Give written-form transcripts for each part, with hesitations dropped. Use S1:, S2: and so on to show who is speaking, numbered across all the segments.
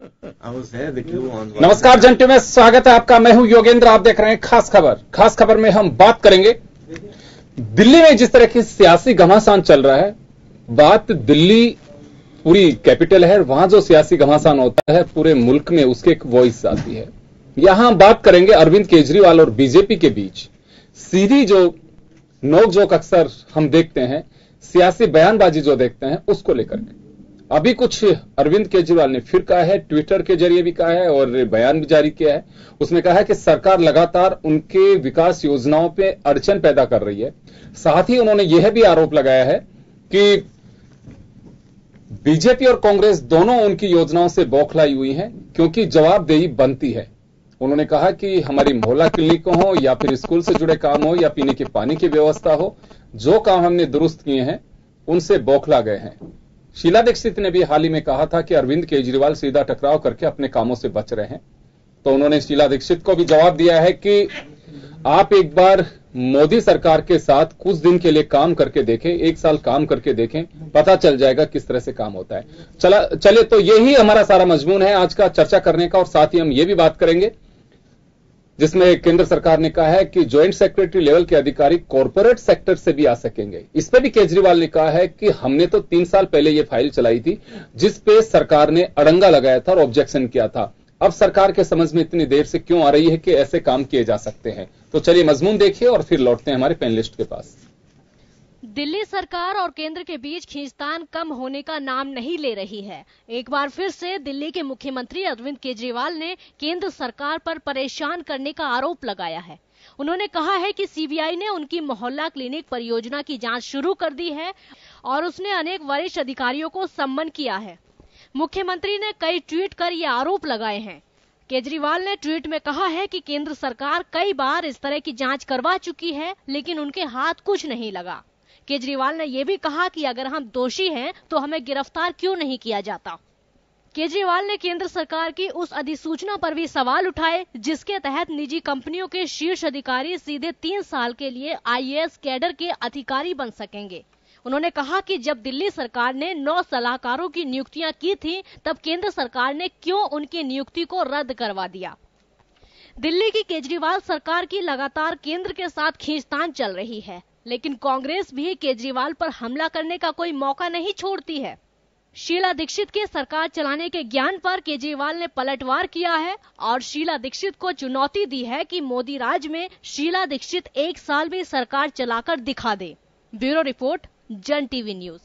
S1: नमस्कार जंटू में स्वागत है आपका। मैं हूं योगेंद्र, आप देख रहे हैं खास खबर। खास खबर में हम बात करेंगे दिल्ली में जिस तरह की सियासी घमासान चल रहा है। बात दिल्ली पूरी कैपिटल है, वहां जो सियासी घमासान होता है पूरे मुल्क में उसकी एक वॉइस आती है। यहां बात करेंगे अरविंद केजरीवाल और बीजेपी के बीच सीधी जो नोकझोंक अक्सर हम देखते हैं, सियासी बयानबाजी जो देखते हैं, उसको लेकर के अभी कुछ अरविंद केजरीवाल ने फिर कहा है, ट्विटर के जरिए भी कहा है और बयान भी जारी किया है। उसमें कहा है कि सरकार लगातार उनके विकास योजनाओं पे अड़चन पैदा कर रही है। साथ ही उन्होंने यह भी आरोप लगाया है कि बीजेपी और कांग्रेस दोनों उनकी योजनाओं से बौखलाई हुई हैं, क्योंकि जवाबदेही बनती है। उन्होंने कहा कि हमारी मोहल्ला क्लिनिक हो या फिर स्कूल से जुड़े काम हो या पीने के पानी की व्यवस्था हो, जो काम हमने दुरुस्त किए हैं उनसे बौखला गए हैं। शीला दीक्षित ने भी हाल ही में कहा था कि अरविंद केजरीवाल सीधा टकराव करके अपने कामों से बच रहे हैं। तो उन्होंने शीला दीक्षित को भी जवाब दिया है कि आप एक बार मोदी सरकार के साथ कुछ दिन के लिए काम करके देखें, 1 साल काम करके देखें, पता चल जाएगा किस तरह से काम होता है। चलिए, तो यही हमारा सारा मजमून है आज का चर्चा करने का। और साथ ही हम ये भी बात करेंगे जिसमें केंद्र सरकार ने कहा है कि ज्वाइंट सेक्रेटरी लेवल के अधिकारी कॉर्पोरेट सेक्टर से भी आ सकेंगे। इस पर भी केजरीवाल ने कहा है कि हमने तो 3 साल पहले यह फाइल चलाई थी जिस पे सरकार ने अड़ंगा लगाया था और ऑब्जेक्शन किया था। अब सरकार के समझ में इतनी देर से क्यों आ रही है कि ऐसे काम किए जा सकते हैं। तो चलिए मजमून देखिए और फिर लौटते हैं हमारे पैनलिस्ट के पास।
S2: दिल्ली सरकार और केंद्र के बीच खींचतान कम होने का नाम नहीं ले रही है। एक बार फिर से दिल्ली के मुख्यमंत्री अरविंद केजरीवाल ने केंद्र सरकार पर परेशान करने का आरोप लगाया है। उन्होंने कहा है कि सीबीआई ने उनकी मोहल्ला क्लिनिक परियोजना की जांच शुरू कर दी है और उसने अनेक वरिष्ठ अधिकारियों को सम्मन किया है। मुख्यमंत्री ने कई ट्वीट कर ये आरोप लगाए हैं। केजरीवाल ने ट्वीट में कहा है कि केंद्र सरकार कई बार इस तरह की जांच करवा चुकी है, लेकिन उनके हाथ कुछ नहीं लगा। केजरीवाल ने यह भी कहा कि अगर हम दोषी हैं तो हमें गिरफ्तार क्यों नहीं किया जाता। केजरीवाल ने केंद्र सरकार की उस अधिसूचना पर भी सवाल उठाए जिसके तहत निजी कंपनियों के शीर्ष अधिकारी सीधे 3 साल के लिए आईएएस कैडर के अधिकारी बन सकेंगे। उन्होंने कहा कि जब दिल्ली सरकार ने 9 सलाहकारों की नियुक्तियां की थी, तब केंद्र सरकार ने क्यों उनकी नियुक्ति को रद्द करवा दिया। दिल्ली की केजरीवाल सरकार की लगातार केंद्र के साथ खींचतान चल रही है, लेकिन कांग्रेस भी केजरीवाल पर हमला करने का कोई मौका नहीं छोड़ती है। शीला दीक्षित के सरकार चलाने के ज्ञान पर केजरीवाल ने पलटवार किया है और शीला दीक्षित को चुनौती दी है कि मोदी राज में शीला दीक्षित 1 साल भी सरकार चलाकर दिखा दे। ब्यूरो रिपोर्ट, जन टीवी न्यूज।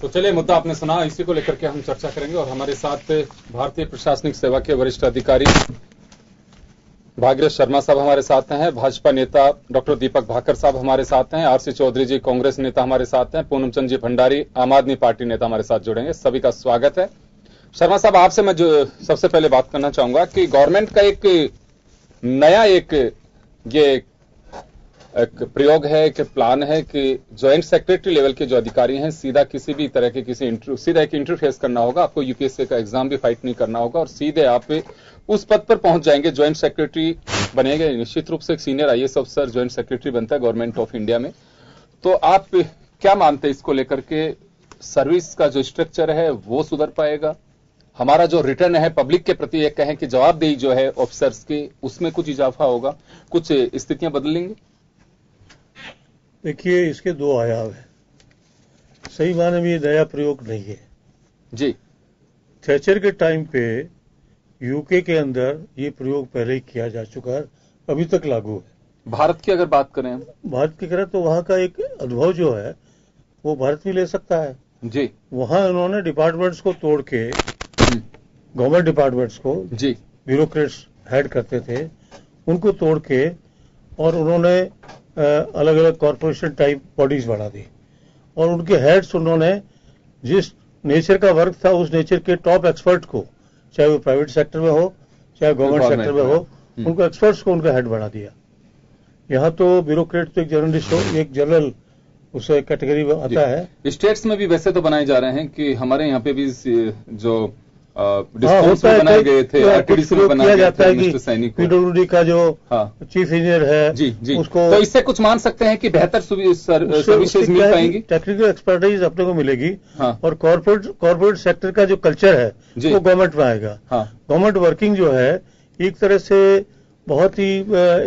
S1: तो चलिए, मुद्दा आपने सुना, इसी को लेकर के हम चर्चा करेंगे। और हमारे साथ भारतीय प्रशासनिक सेवा के वरिष्ठ अधिकारी भाग्यरेश शर्मा साहब हमारे साथ हैं, भाजपा नेता डॉक्टर दीपक भाकर साहब हमारे साथ हैं, आरसी चौधरी जी कांग्रेस नेता हमारे साथ हैं, पूनम चंद जी भंडारी आम आदमी पार्टी नेता हमारे साथ जुड़ेंगे। सभी का स्वागत है। शर्मा साहब, आपसे मैं जो सबसे पहले बात करना चाहूंगा कि गवर्नमेंट का एक नया एक प्रयोग है, एक प्लान है कि ज्वाइंट सेक्रेटरी लेवल के जो अधिकारी हैं सीधा किसी भी तरह के सीधा एक इंटरव्यू फेस करना होगा। आपको यूपीएससी का एग्जाम भी फाइट नहीं करना होगा और सीधे आप उस पद पर पहुंच जाएंगे, ज्वाइंट सेक्रेटरी बनेंगे। निश्चित रूप से एक सीनियर आईएएस अफसर ज्वाइंट सेक्रेटरी बनता है गवर्नमेंट ऑफ इंडिया में। तो आप क्या मानते हैं इसको लेकर के? सर्विस का जो स्ट्रक्चर है वो सुधर पाएगा? हमारा जो रिटर्न है पब्लिक के प्रति एक कहें कि जवाबदेही जो है ऑफिसर्स की, उसमें कुछ इजाफा होगा, कुछ स्थितियां बदलेंगी?
S3: देखिए, इसके 2 आयाम है। सही माने में ये नया प्रयोग नहीं है
S1: जी।
S3: थैचर के टाइम पे यूके के अंदर ये प्रयोग पहले ही किया जा चुका है, अभी तक लागू है।
S1: भारत की अगर बात करें,
S3: भारत की करें तो वहां का एक अनुभव जो है वो भारत भी ले सकता है
S1: जी।
S3: वहां उन्होंने डिपार्टमेंट्स को तोड़ के गवर्नमेंट डिपार्टमेंट्स को
S1: जी
S3: ब्यूरोक्रेट्स हेड करते थे, उनको तोड़ के और उन्होंने अलग अलग कॉरपोरेशन टाइप बॉडीज बना दी और उनके हेड्स उन्होंने जिस नेचर का वर्क था उस नेचर के टॉप एक्सपर्ट को, चाहे वो प्राइवेट सेक्टर में हो चाहे गवर्नमेंट सेक्टर में हो, उनको एक्सपर्ट्स को उनका हेड बना दिया। यहाँ तो ब्यूरोक्रेट तो एक जर्नलिस्ट हो, एक जनरल उसे कैटेगरी में आता है।
S1: स्टेट्स में भी वैसे तो बनाए जा रहे हैं कि हमारे यहाँ पे भी जो डिस्काउंट्स बनाए गए थे, आरटीडीसी में बनाया जाता है कि
S3: पीडब्ल्यूडी का जो चीफ इंजीनियर है
S1: जी
S3: उसको,
S1: तो इससे कुछ मान सकते हैं कि बेहतर सर्विसेज मिल पाएंगी,
S3: टेक्निकल एक्सपर्टाइज अपने को मिलेगी। और कॉर्पोरेट सेक्टर का जो कल्चर है वो गवर्नमेंट में आएगा। गवर्नमेंट वर्किंग जो है एक तरह से बहुत ही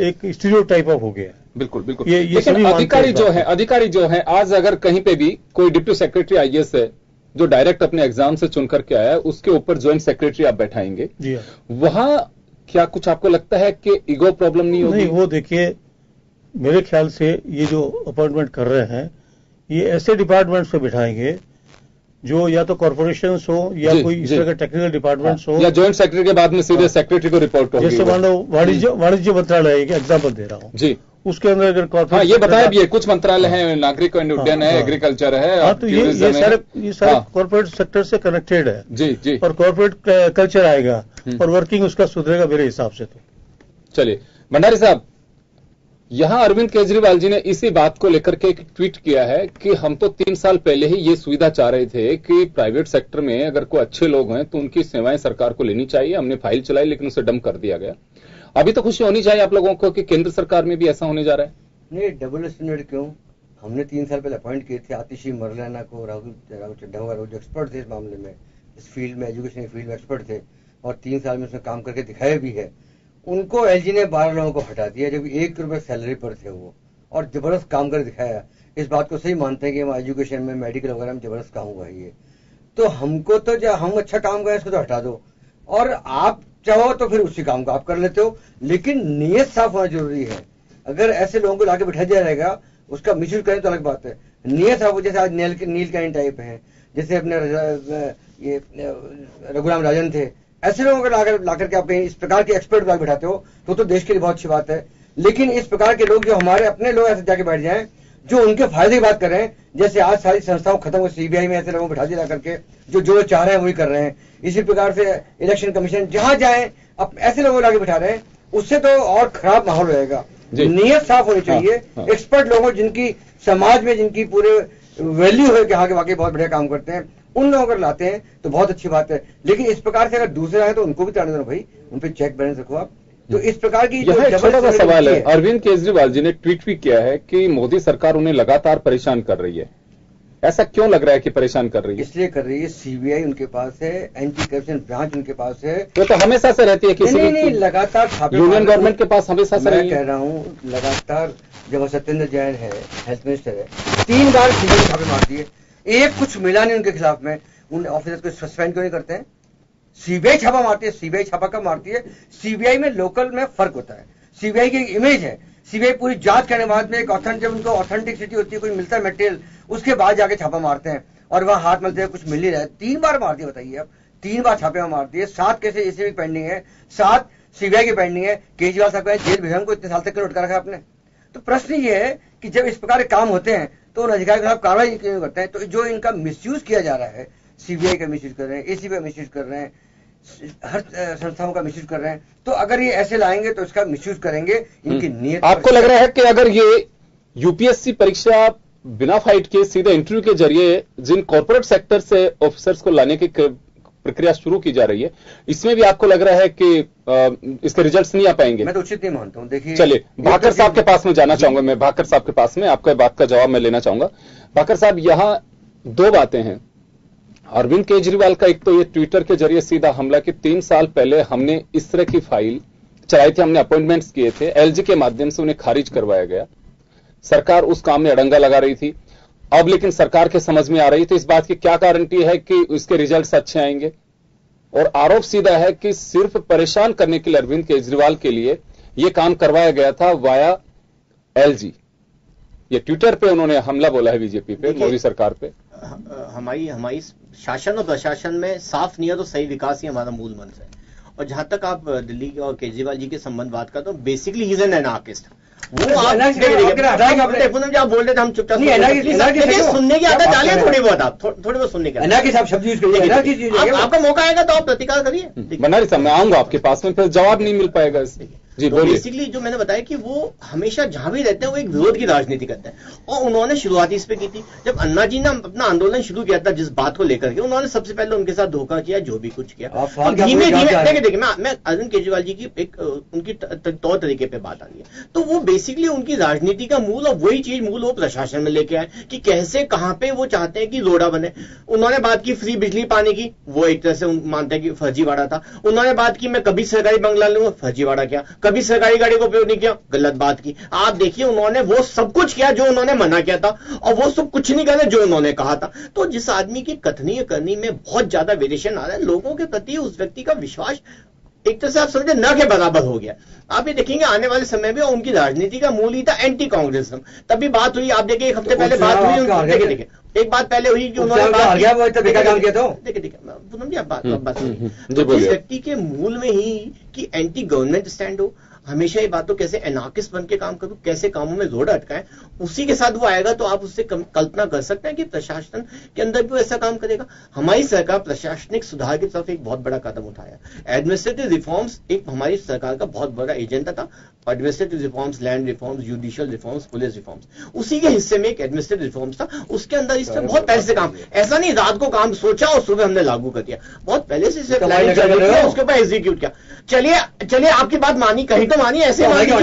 S3: एक स्टीरियोटाइप ऑफ हो गया।
S1: बिल्कुल बिल्कुल। लेकिन अधिकारी जो है आज अगर कहीं पे भी कोई डिप्टी सेक्रेटरी आईएएस है जो डायरेक्ट अपने एग्जाम से चुन करके आया है, उसके ऊपर ज्वाइंट सेक्रेटरी आप बैठाएंगे, वहां क्या कुछ आपको लगता है कि ईगो प्रॉब्लम नहीं होगी?
S3: नहीं, वो देखिए मेरे ख्याल से ये जो अपॉइंटमेंट कर रहे हैं ये ऐसे डिपार्टमेंट्स पे बिठाएंगे जो या तो कॉर्पोरेशंस हो या कोई इस तरह के टेक्निकल डिपार्टमेंट्स हो,
S1: या ज्वाइंट सेक्रेटरी के बाद में सीधे सेक्रेटरी को रिपोर्ट होगी।
S3: जैसे मान लो वाणिज्य मंत्रालय का एग्जाम्पल दे रहा हूँ जी, उसके अंदर अगर कॉर्पोरेट
S1: ये बताया भी है, कुछ मंत्रालय है, नागरिक उड्डयन है, एग्रीकल्चर है,
S3: तो ये सारे कॉर्पोरेट सेक्टर से कनेक्टेड है
S1: जी। और
S3: कॉर्पोरेट कल्चर आएगा और वर्किंग उसका सुधरेगा मेरे हिसाब से। तो
S1: चलिए भंडारी साहब, यहां अरविंद केजरीवाल जी ने इसी बात को लेकर के एक ट्वीट किया है कि हम तो 3 साल पहले ही ये सुविधा चाह रहे थे कि प्राइवेट सेक्टर में अगर कोई अच्छे लोग हैं तो उनकी सेवाएं सरकार को लेनी चाहिए। हमने फाइल चलाई लेकिन उसे डंप कर दिया गया। अभी तो खुशी होनी चाहिए आप लोगों को कि केंद्र सरकार में भी ऐसा होने जा रहा है।
S4: नहीं, डबल स्टैंडर्ड क्यों? हमने 3 साल पहले अपॉइंट किए थे आतिशी मरलाना को, राहुल चड्ढा वगैरह जो एक्सपर्ट थे इस मामले में, इस फील्ड में, एजुकेशन फील्ड में एक्सपर्ट थे और 3 साल में उसने काम करके दिखाया भी है। उनको एलजी ने 12 लोगों को हटा दिया जब 1 रुपए सैलरी पर थे वो, और जबरदस्त काम कर दिखाया। इस बात को सही मानते हैं कि हम एजुकेशन में, मेडिकल वगैरह में जबरदस्त काम हुआ है ये। तो हमको तो जब हम अच्छा काम करें इसको तो हटा दो, और आप चाहो तो फिर उसी काम को आप कर लेते हो, लेकिन नीयत साफ होना जरूरी है। अगर ऐसे लोगों को लाके बिठा दिया जाएगा, उसका मिसयूज करें तो अलग बात है। नीयत साफ हो, जैसे आज नील कैनी टाइप है, जैसे अपने ये रघुराम राजन थे, ऐसे लोगों को लाकर के आप इस प्रकार के एक्सपर्ट लाके बिठाते हो तो देश के लिए बहुत अच्छी बात है। लेकिन इस प्रकार के लोग जो हमारे अपने लोग ऐसे जाके बैठ जाएं जो उनके फायदे की बात कर रहे हैं, जैसे आज सारी संस्थाओं खत्म हो, सीबीआई में ऐसे लोगों को बिठा दिया करके जो चाह रहे हैं वही कर रहे हैं। इसी प्रकार से इलेक्शन कमीशन जहां जाए अब ऐसे लोगों को लाके बिठा रहे हैं, उससे तो और खराब माहौल रहेगा। नीयत साफ होनी चाहिए। एक्सपर्ट लोगों जिनकी समाज में जिनकी पूरे वैल्यू है कि हाँ के वाकई बहुत बढ़िया काम करते हैं, उन लोगों को लाते हैं तो बहुत अच्छी बात है। लेकिन इस प्रकार से अगर दूसरे आए तो उनको भी ताड़ना दो भाई, उन पे चेक बैलेंस रखो आप। तो इस प्रकार की
S1: यह एक छोटा सा सवाल है। अरविंद केजरीवाल जी ने ट्वीट भी किया है कि मोदी सरकार उन्हें लगातार परेशान कर रही है। ऐसा क्यों लग रहा है कि परेशान कर रही है?
S4: इसलिए कर रही है, सीबीआई उनके पास है, एंटी करप्शन ब्रांच उनके पास है।
S1: तो हमेशा से रहती है किसी
S4: नहीं, लगातार छापे
S1: यूनियन गवर्नमेंट के पास हमेशा से
S4: मैं कह रहा हूँ लगातार। जब सत्येंद्र जैन है हेल्थ मिनिस्टर है, 3 बार सीबीआई छापे मार दिए, एक कुछ मिला नहीं उनके खिलाफ में। उन ऑफिसर्स को सस्पेंड क्यों नहीं करते हैं? सीबीआई छापा मारती है। सीबीआई छापा कब मारती है? सीबीआई में लोकल में फर्क होता है। सीबीआई की एक इमेज है, सीबीआई पूरी जांच करने बाद में एक जब उनको ऑथेंटिसिटी होती है, कोई मिलता है मटेरियल, उसके बाद जाके छापा मारते हैं और वहां हाथ मलते हैं कुछ मिल नहीं रहा है। 3 बार मार दिया, बताइए आप, 3 बार छापे मार दिए। 7 केसेस ऐसे भी पेंडिंग है, 7 सीबीआई की पेंडिंग है। केजरीवाल साहब का जेल भेजा, हमको इतने साल तक क्यों लटका रखा आपने? तो प्रश्न ये है कि जब इस प्रकार के काम होते हैं तो उन अधिकारी के खिलाफ कार्रवाई क्यों करते हैं? तो जो इनका मिसयूज किया जा रहा है, सीबीआई का मिसयूज कर रहे हैं, एसीबी का मिसयूज कर रहे हैं, हर संस्थाओं का मिसयूज कर रहे हैं, तो अगर ये ऐसे लाएंगे तो इसका मिसयूज करेंगे। इनकी नीयत
S1: आपको लग रहा है कि अगर ये यूपीएससी परीक्षा बिना फाइट के सीधे इंटरव्यू के जरिए जिन कॉर्पोरेट सेक्टर से ऑफिसर्स को लाने की प्रक्रिया शुरू की जा रही है, इसमें भी आपको लग रहा है कि इसके रिजल्ट्स नहीं आ पाएंगे?
S4: मैं तो उचित नहीं मानता हूं। देखिए,
S1: चलिए भाकर साहब के पास में जाना चाहूंगा। मैं भाकर साहब के पास में आपका बात का जवाब मैं लेना चाहूंगा। भाकर साहब, यहां 2 बातें हैं। अरविंद केजरीवाल का एक तो ये ट्विटर के जरिए सीधा हमला कि 3 साल पहले हमने इस तरह की फाइल चलाई थी, हमने अपॉइंटमेंट्स किए थे, एलजी के माध्यम से उन्हें खारिज करवाया गया। सरकार उस काम में अड़ंगा लगा रही थी। अब लेकिन सरकार के समझ में आ रही थी, इस बात की क्या गारंटी है कि उसके रिजल्ट्स अच्छे आएंगे? और आरोप सीधा है कि सिर्फ परेशान करने के लिए अरविंद केजरीवाल के लिए यह काम करवाया गया था वाया एलजी। ये ट्विटर पे उन्होंने हमला बोला है बीजेपी पे, मोदी सरकार पे।
S5: हमारी शासन और प्रशासन में साफ नियत और सही विकास ही हमारा मूल मंत्र है। और जहां तक आप दिल्ली और केजरीवाल जी के संबंध बात करते हो, basically he is an anarchist. वो आप बोल रहे थे हम चुपचाप सुनने की आदत डालिए, थोड़ी बहुत आप थोड़ी बहुत सुनने की आपका मौका आएगा तो आप प्रतिकार करिए।
S1: भंडारी साहब मैं आऊंगा आपके पास में, फिर जवाब नहीं मिल पाएगा इससे। जी
S5: तो बेसिकली जो मैंने बताया कि वो हमेशा जहां भी रहते हैं वो एक विरोध की राजनीति करते हैं, और उन्होंने शुरुआत इस पे की थी। जब अन्ना जी ने अपना आंदोलन शुरू किया था जिस बात को लेकर के, उन्होंने सबसे पहले उनके साथ धोखा किया, जो भी कुछ किया। धीमे धीमे देखिए मैं अरविंद केजरीवाल जी की एक उनकी तौर तरीके पे बात आ रही है, तो वो बेसिकली उनकी राजनीति का मूल और वही चीज मूल वो प्रशासन में लेके आए कि कैसे कहां पे वो चाहते हैं कि रोड़ा बने। उन्होंने बात की फ्री बिजली पानी की, वो एक तरह से मानते हैं कि फर्जीवाड़ा था। उन्होंने बात की मैं कभी सरकारी बंगला लूंगा, फर्जीवाड़ा किया। कभी सरकारी गाड़ी को उपयोग नहीं किया, गलत बात की। आप देखिए उन्होंने वो सब कुछ किया जो उन्होंने मना किया था, और वो सब कुछ नहीं करे जो उन्होंने कहा था। तो जिस आदमी की कथनी करनी में बहुत ज्यादा वेरिएशन आ रहा है, लोगों के प्रति उस व्यक्ति का विश्वास एक तरह से आप समझे न के बराबर हो गया। आप ये देखेंगे आने वाले समय में उनकी राजनीति का मूल ही था एंटी कांग्रेसिज्म। तभी बात हुई, आप देखिए एक हफ्ते पहले बात हुई, देखिए एक बात पहले हुई कि उन्होंने उस व्यक्ति के मूल में ही कि एंटी गवर्नमेंट स्टैंड हो, हमेशा ये बात तो कैसे एनार्किस्ट बन के काम करूं, कैसे कामों में रोड अटकाएं, उसी के साथ वो आएगा। तो आप उससे कल्पना कर सकते हैं कि प्रशासन के अंदर भी वो ऐसा काम करेगा। हमारी सरकार प्रशासनिक सुधार की तरफ एक बहुत बड़ा कदम उठाया। एडमिनिस्ट्रेटिव रिफॉर्म्स एक हमारी सरकार का बहुत बड़ा एजेंडा था। Administrative reforms, land reforms, judicial reforms, police reforms, उसी के हिस्से में एक एडमिनिस्ट्रेटिव रिफॉर्म्स था। उसके अंदर इस पर बहुत पहले से काम, ऐसा नहीं रात को काम सोचा और सुबह हमने लागू कर दिया, बहुत पहले से प्लानिंग चल रही है, उसके ऊपर एग्जीक्यूट किया। चलिए आपकी बात मानी, कहीं तो मानी, ऐसे हमारे क्या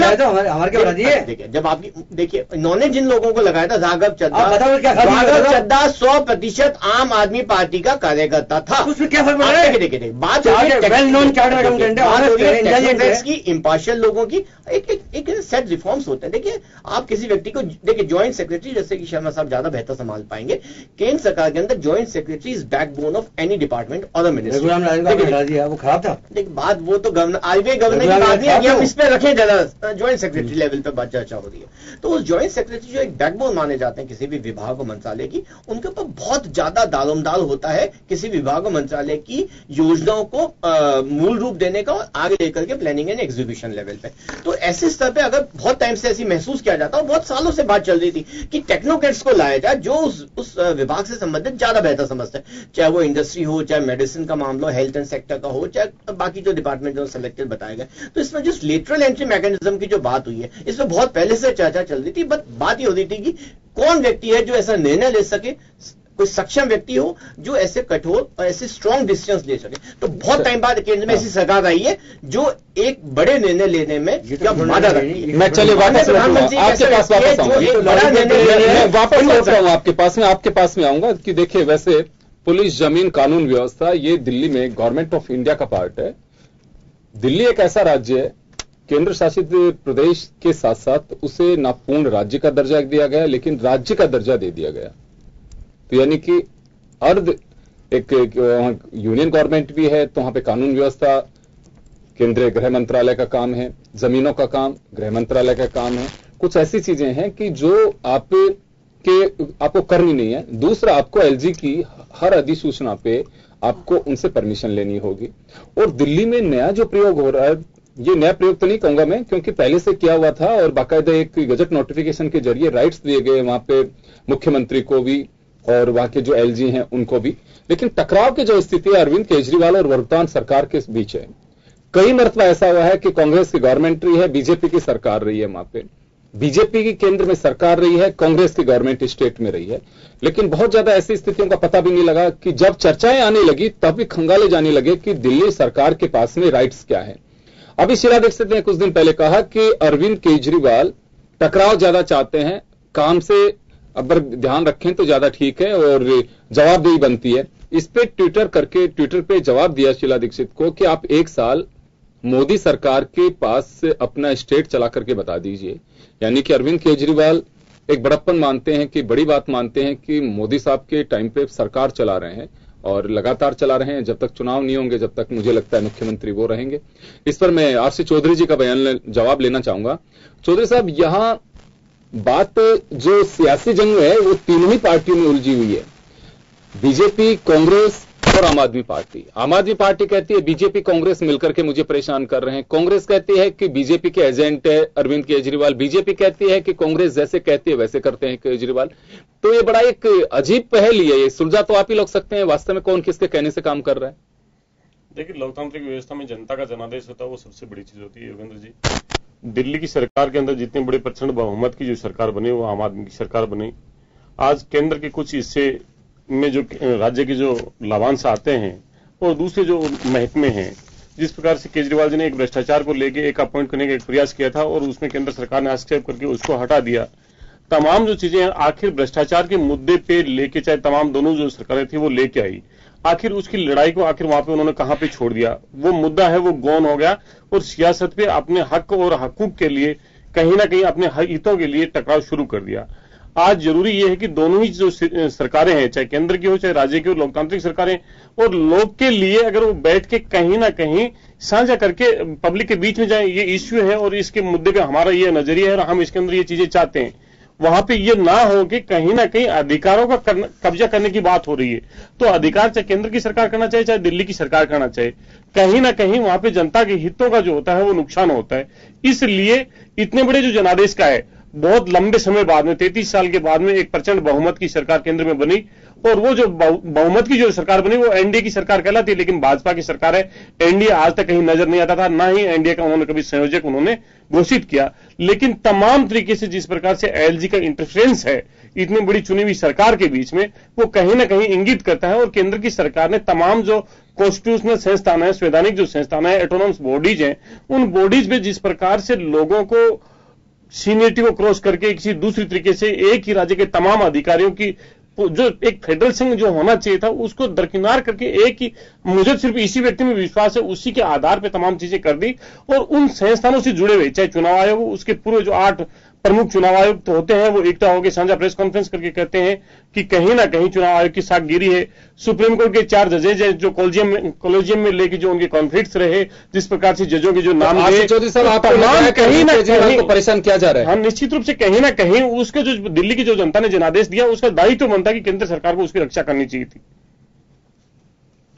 S5: बता दिए। देखिए जब आपकी देखिए इन्होंने जिन लोगों को लगाया था, राघव चड्ढा 100% आम आदमी पार्टी का कार्यकर्ता था। उसमें क्या फर्क पड़ रहा है? देखिए बात की इम्पार्शियल लोगों की एक सेट रिफॉर्म्स होते हैं। देखिए आप किसी व्यक्ति को देखिए ज्वाइंट सेक्रेटरी, जैसे कि शर्मा साहब ज्यादा बेहतर संभाल पाएंगे, केंद्र सरकार के अंदर joint secretary is backbone of any department और मिनिस्ट्री। वो खराब था। देखिए बात वो तो गवर्नर आरबीआई गवर्नर की बात नहीं, हम इस पे रखें ज्यादा ज्वाइंट सेक्रेटरी लेवल पे बात चर्चा हो रही है। तो उस ज्वाइंट सेक्रेटरी जो एक बैकबोन माने जाते हैं किसी भी विभाग और मंत्रालय की, उनके ऊपर बहुत ज्यादा दारोमदार होता है किसी विभाग और मंत्रालय की योजनाओं को मूल रूप देने का और आगे लेकर के प्लानिंग एंड एग्जीक्यूशन लेवल पे। तो ऐसे स्तर पे अगर बहुत टाइम से ऐसी महसूस किया जाता और बहुत सालों से बात चल रही थी कि टेक्नोक्रेट्स को लाया जाए जो उस विभाग से संबंधित ज्यादा बेहतर समझते हैं, चाहे वो इंडस्ट्री हो, चाहे मेडिसिन का मामला हो, हेल्थ एंड सेक्टर का हो, चाहे बाकी जो डिपार्टमेंट जो सिलेक्टेड बताए गए। तो इसमें जिस लेटरल एंट्री मैकेनिज्म की जो बात हुई है, इसमें बहुत पहले से चर्चा चल रही थी। बट बात ये हो रही थी कि कौन व्यक्ति है जो ऐसा निर्णय ले सके, कोई सक्षम व्यक्ति हो जो ऐसे कठोर और ऐसे स्ट्रॉन्ग डिसीजंस ले सके। तो बहुत टाइम बाद केंद्र में ऐसी सरकार आई है जो एक बड़े निर्णय लेने में मादा रखती है।
S1: मैं चलिए वापस आपके पास आपके पास में आऊंगा कि देखिए वैसे पुलिस, जमीन, कानून व्यवस्था ये दिल्ली में गवर्नमेंट ऑफ इंडिया का पार्ट है। दिल्ली एक ऐसा राज्य है, केंद्र शासित प्रदेश के साथ साथ उसे ना पूर्ण राज्य का दर्जा दिया गया लेकिन राज्य का दर्जा दे दिया गया। तो यानी कि अर्ध एक यूनियन गवर्नमेंट भी है, तो वहां पे कानून व्यवस्था केंद्रीय गृह मंत्रालय का काम है, जमीनों का काम गृह मंत्रालय का काम है। कुछ ऐसी चीजें हैं कि जो आपको करनी नहीं है। दूसरा, आपको एलजी की हर अधिसूचना पे आपको उनसे परमिशन लेनी होगी। और दिल्ली में नया जो प्रयोग हो रहा है, ये नया प्रयोग तो नहीं कहूंगा मैं, क्योंकि पहले से किया हुआ था और बाकायदा एक गजट नोटिफिकेशन के जरिए राइट्स दिए गए वहां पे मुख्यमंत्री को भी और वहां के जो एलजी हैं उनको भी। लेकिन टकराव की जो स्थिति है अरविंद केजरीवाल और वर्तमान सरकार के बीच है। कई मरतबा ऐसा हुआ है कि कांग्रेस की गवर्नमेंट रही है, बीजेपी की सरकार रही है, वहां पे बीजेपी की केंद्र में सरकार रही है, कांग्रेस की गवर्नमेंट स्टेट में रही है। लेकिन बहुत ज्यादा ऐसी स्थितियों का पता भी नहीं लगा कि जब चर्चाएं आने लगी तब भी खंगाले जाने लगे कि दिल्ली सरकार के पास में राइट्स क्या है। अभी शीला दीक्षित ने कुछ दिन पहले कहा कि अरविंद केजरीवाल टकराव ज्यादा चाहते हैं, काम से अगर ध्यान रखें तो ज्यादा ठीक है और जवाबदेही बनती है। इस पे ट्विटर पे जवाब दिया शीला दीक्षित को कि आप एक साल मोदी सरकार के पास से अपना स्टेट चला करके बता दीजिए। यानी कि अरविंद केजरीवाल एक बड़प्पन मानते हैं कि बड़ी बात मानते हैं कि मोदी साहब के टाइम पे सरकार चला रहे हैं और लगातार चला रहे हैं। जब तक चुनाव नहीं होंगे, जब तक मुझे लगता है मुख्यमंत्री वो रहेंगे। इस पर मैं आरसी चौधरी जी का जवाब लेना चाहूंगा। चौधरी साहब, यहां बात जो सियासी जंग है वो तीनों ही पार्टियों में उलझी हुई है। बीजेपी, कांग्रेस और आम आदमी पार्टी कहती है बीजेपी कांग्रेस मिलकर के मुझे परेशान कर रहे हैं। कांग्रेस कहती है कि बीजेपी के एजेंट है अरविंद केजरीवाल। बीजेपी कहती है कि कांग्रेस जैसे कहती है वैसे करते हैं केजरीवाल। तो ये बड़ा एक अजीब पहल ही है। ये सुलझा तो आप ही लोग सकते हैं, वास्तव में कौन किसके कहने से काम कर रहा है?
S6: देखिए, लोकतांत्रिक व्यवस्था में जनता का जनादेश होता है, वो सबसे बड़ी चीज होती है योगेंद्र जी। दिल्ली की सरकार के अंदर जितने बड़े प्रचंड बहुमत की जो सरकार बनी वो आम आदमी की सरकार बनी। आज केंद्र के कुछ हिस्से में जो राज्य के जो लाभांश आते हैं और दूसरे जो महकमे हैं, जिस प्रकार से केजरीवाल जी ने एक भ्रष्टाचार को लेके एक अपॉइंट करने का एक प्रयास किया था और उसमें केंद्र सरकार ने हस्तक्षेप करके उसको हटा दिया। तमाम जो चीजें आखिर भ्रष्टाचार के मुद्दे पे लेके, चाहे तमाम दोनों जो सरकारें थी वो लेके आई, आखिर उसकी लड़ाई को आखिर वहां पे उन्होंने कहां पे छोड़ दिया। वो मुद्दा है वो गौन हो गया और सियासत पे अपने हक और हकूक के लिए कहीं ना कहीं अपने हितों के लिए टकराव शुरू कर दिया। आज जरूरी यह है कि दोनों ही जो सरकारें हैं, चाहे केंद्र की हो चाहे राज्य की हो, लोकतांत्रिक सरकारें और लोग के लिए अगर वो बैठ के कहीं ना कहीं साझा करके पब्लिक के बीच में जाए, ये इश्यू है और इसके मुद्दे पे हमारा ये नजरिया है और हम इसके अंदर ये चीजें चाहते हैं, वहां पे ये ना हो कि कहीं ना कहीं अधिकारों का कब्जा करने की बात हो रही है। तो अधिकार चाहे केंद्र की सरकार करना चाहे चाहे दिल्ली की सरकार करना चाहे, कहीं ना कहीं वहां पे जनता के हितों का जो होता है वो नुकसान होता है। इसलिए इतने बड़े जो जनादेश का है, बहुत लंबे समय बाद में 33 साल के बाद में एक प्रचंड बहुमत की सरकार केंद्र में बनी और वो जो बहुमत की जो सरकार बनी वो एनडीए की सरकार कहलाती है, लेकिन भाजपा की सरकार है। एनडीए आज तक कहीं नजर नहीं आता था, ना ही एनडीए का उन्होंने कभी संयोजक उन्होंने घोषित किया। लेकिन तमाम तरीके से जिस प्रकार से एलजी का इंटरफेरेंस है इतनी बड़ी चुनी हुई सरकार के बीच में, वो कहीं ना कहीं इंगित करता है। और केंद्र की सरकार ने तमाम जो कॉन्स्टिट्यूशनल संस्थान है, संवैधानिक जो संस्थान है, ऑटोनॉमस बॉडीज हैं, उन बॉडीज में जिस प्रकार से लोगों को सीनियरिटी को क्रॉस करके किसी दूसरी तरीके से एक ही राज्य के तमाम अधिकारियों की जो एक फेडरल संघ जो होना चाहिए था उसको दरकिनार करके एक ही, मुझे सिर्फ इसी व्यक्ति में विश्वास है, उसी के आधार पे तमाम चीजें कर दी। और उन संस्थानों से जुड़े हुए चाहे चुनाव आयोग, उसके पूरे जो 8 प्रमुख चुनाव आयुक्त होते हैं वो एकता होकर साझा प्रेस कॉन्फ्रेंस करके कहते हैं कि कहीं ना कहीं चुनाव आयोग की साखगिरी है। सुप्रीम कोर्ट के 4 जजेज जो कॉलेजियम में लेके जो उनके कॉन्फ्लिक्ट्स रहे, जिस प्रकार से जजों के जो नाम
S1: चौधरी साहब आप कहीं ना कहीं परेशान किया जा रहा है।
S6: हाँ, निश्चित रूप से कहीं ना कहीं उसके जो दिल्ली की जो जनता ने जनादेश दिया उसका दायित्व बनता कि केंद्र सरकार को उसकी रक्षा करनी चाहिए थी।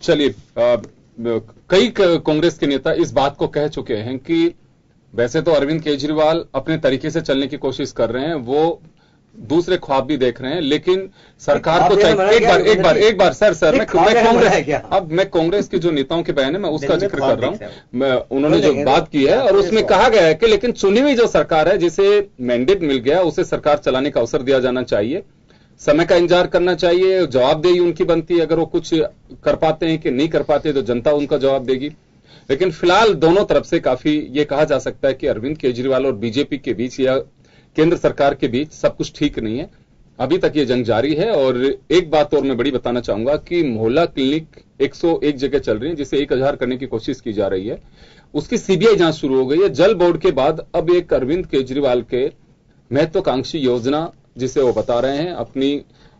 S1: चलिए, कई कांग्रेस के नेता इस बात को कह चुके हैं कि वैसे तो अरविंद केजरीवाल अपने तरीके से चलने की कोशिश कर रहे हैं, वो दूसरे ख्वाब भी देख रहे हैं, लेकिन सरकार को चाहिए एक बार सर मैं कांग्रेस के जो नेताओं के बयान है मैं उसका जिक्र कर रहा हूं। उन्होंने जो बात की है और उसमें कहा गया है कि लेकिन चुनी हुई जो सरकार है जिसे मैंडेट मिल गया उसे सरकार चलाने का अवसर दिया जाना चाहिए, समय का इंतजार करना चाहिए, जवाबदेही उनकी बनती है। अगर वो कुछ कर पाते हैं कि नहीं कर पाते तो जनता उनका जवाब देगी। लेकिन फिलहाल दोनों तरफ से काफी ये कहा जा सकता है कि अरविंद केजरीवाल और बीजेपी के बीच या केंद्र सरकार के बीच सब कुछ ठीक नहीं है। अभी तक ये जंग जारी है। और एक बात और मैं बड़ी बताना चाहूंगा कि मोहल्ला क्लिनिक 101 जगह चल रही है जिसे 1000 करने की कोशिश की जा रही है, उसकी सीबीआई जांच शुरू हो गई है। जल बोर्ड के बाद अब एक अरविंद केजरीवाल के महत्वाकांक्षी योजना जिसे वो बता रहे हैं अपनी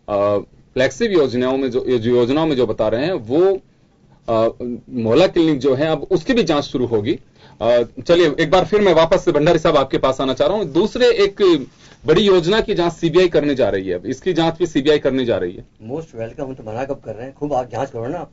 S1: फ्लैगशिप योजनाओं में जो बता रहे हैं वो मोहल्ला क्लिनिक जो है अब उसकी भी जांच शुरू होगी। चलिए, एक बार फिर मैं वापस से भंडारी साहब आपके पास आना चाह रहा हूं। दूसरे एक बड़ी योजना की जांच सीबीआई करने जा रही है, अब इसकी जांच भी सीबीआई करने जा रही है।
S4: Most welcome. हम तो मना कब कर रहे हैं, खूब आप जांच करो ना।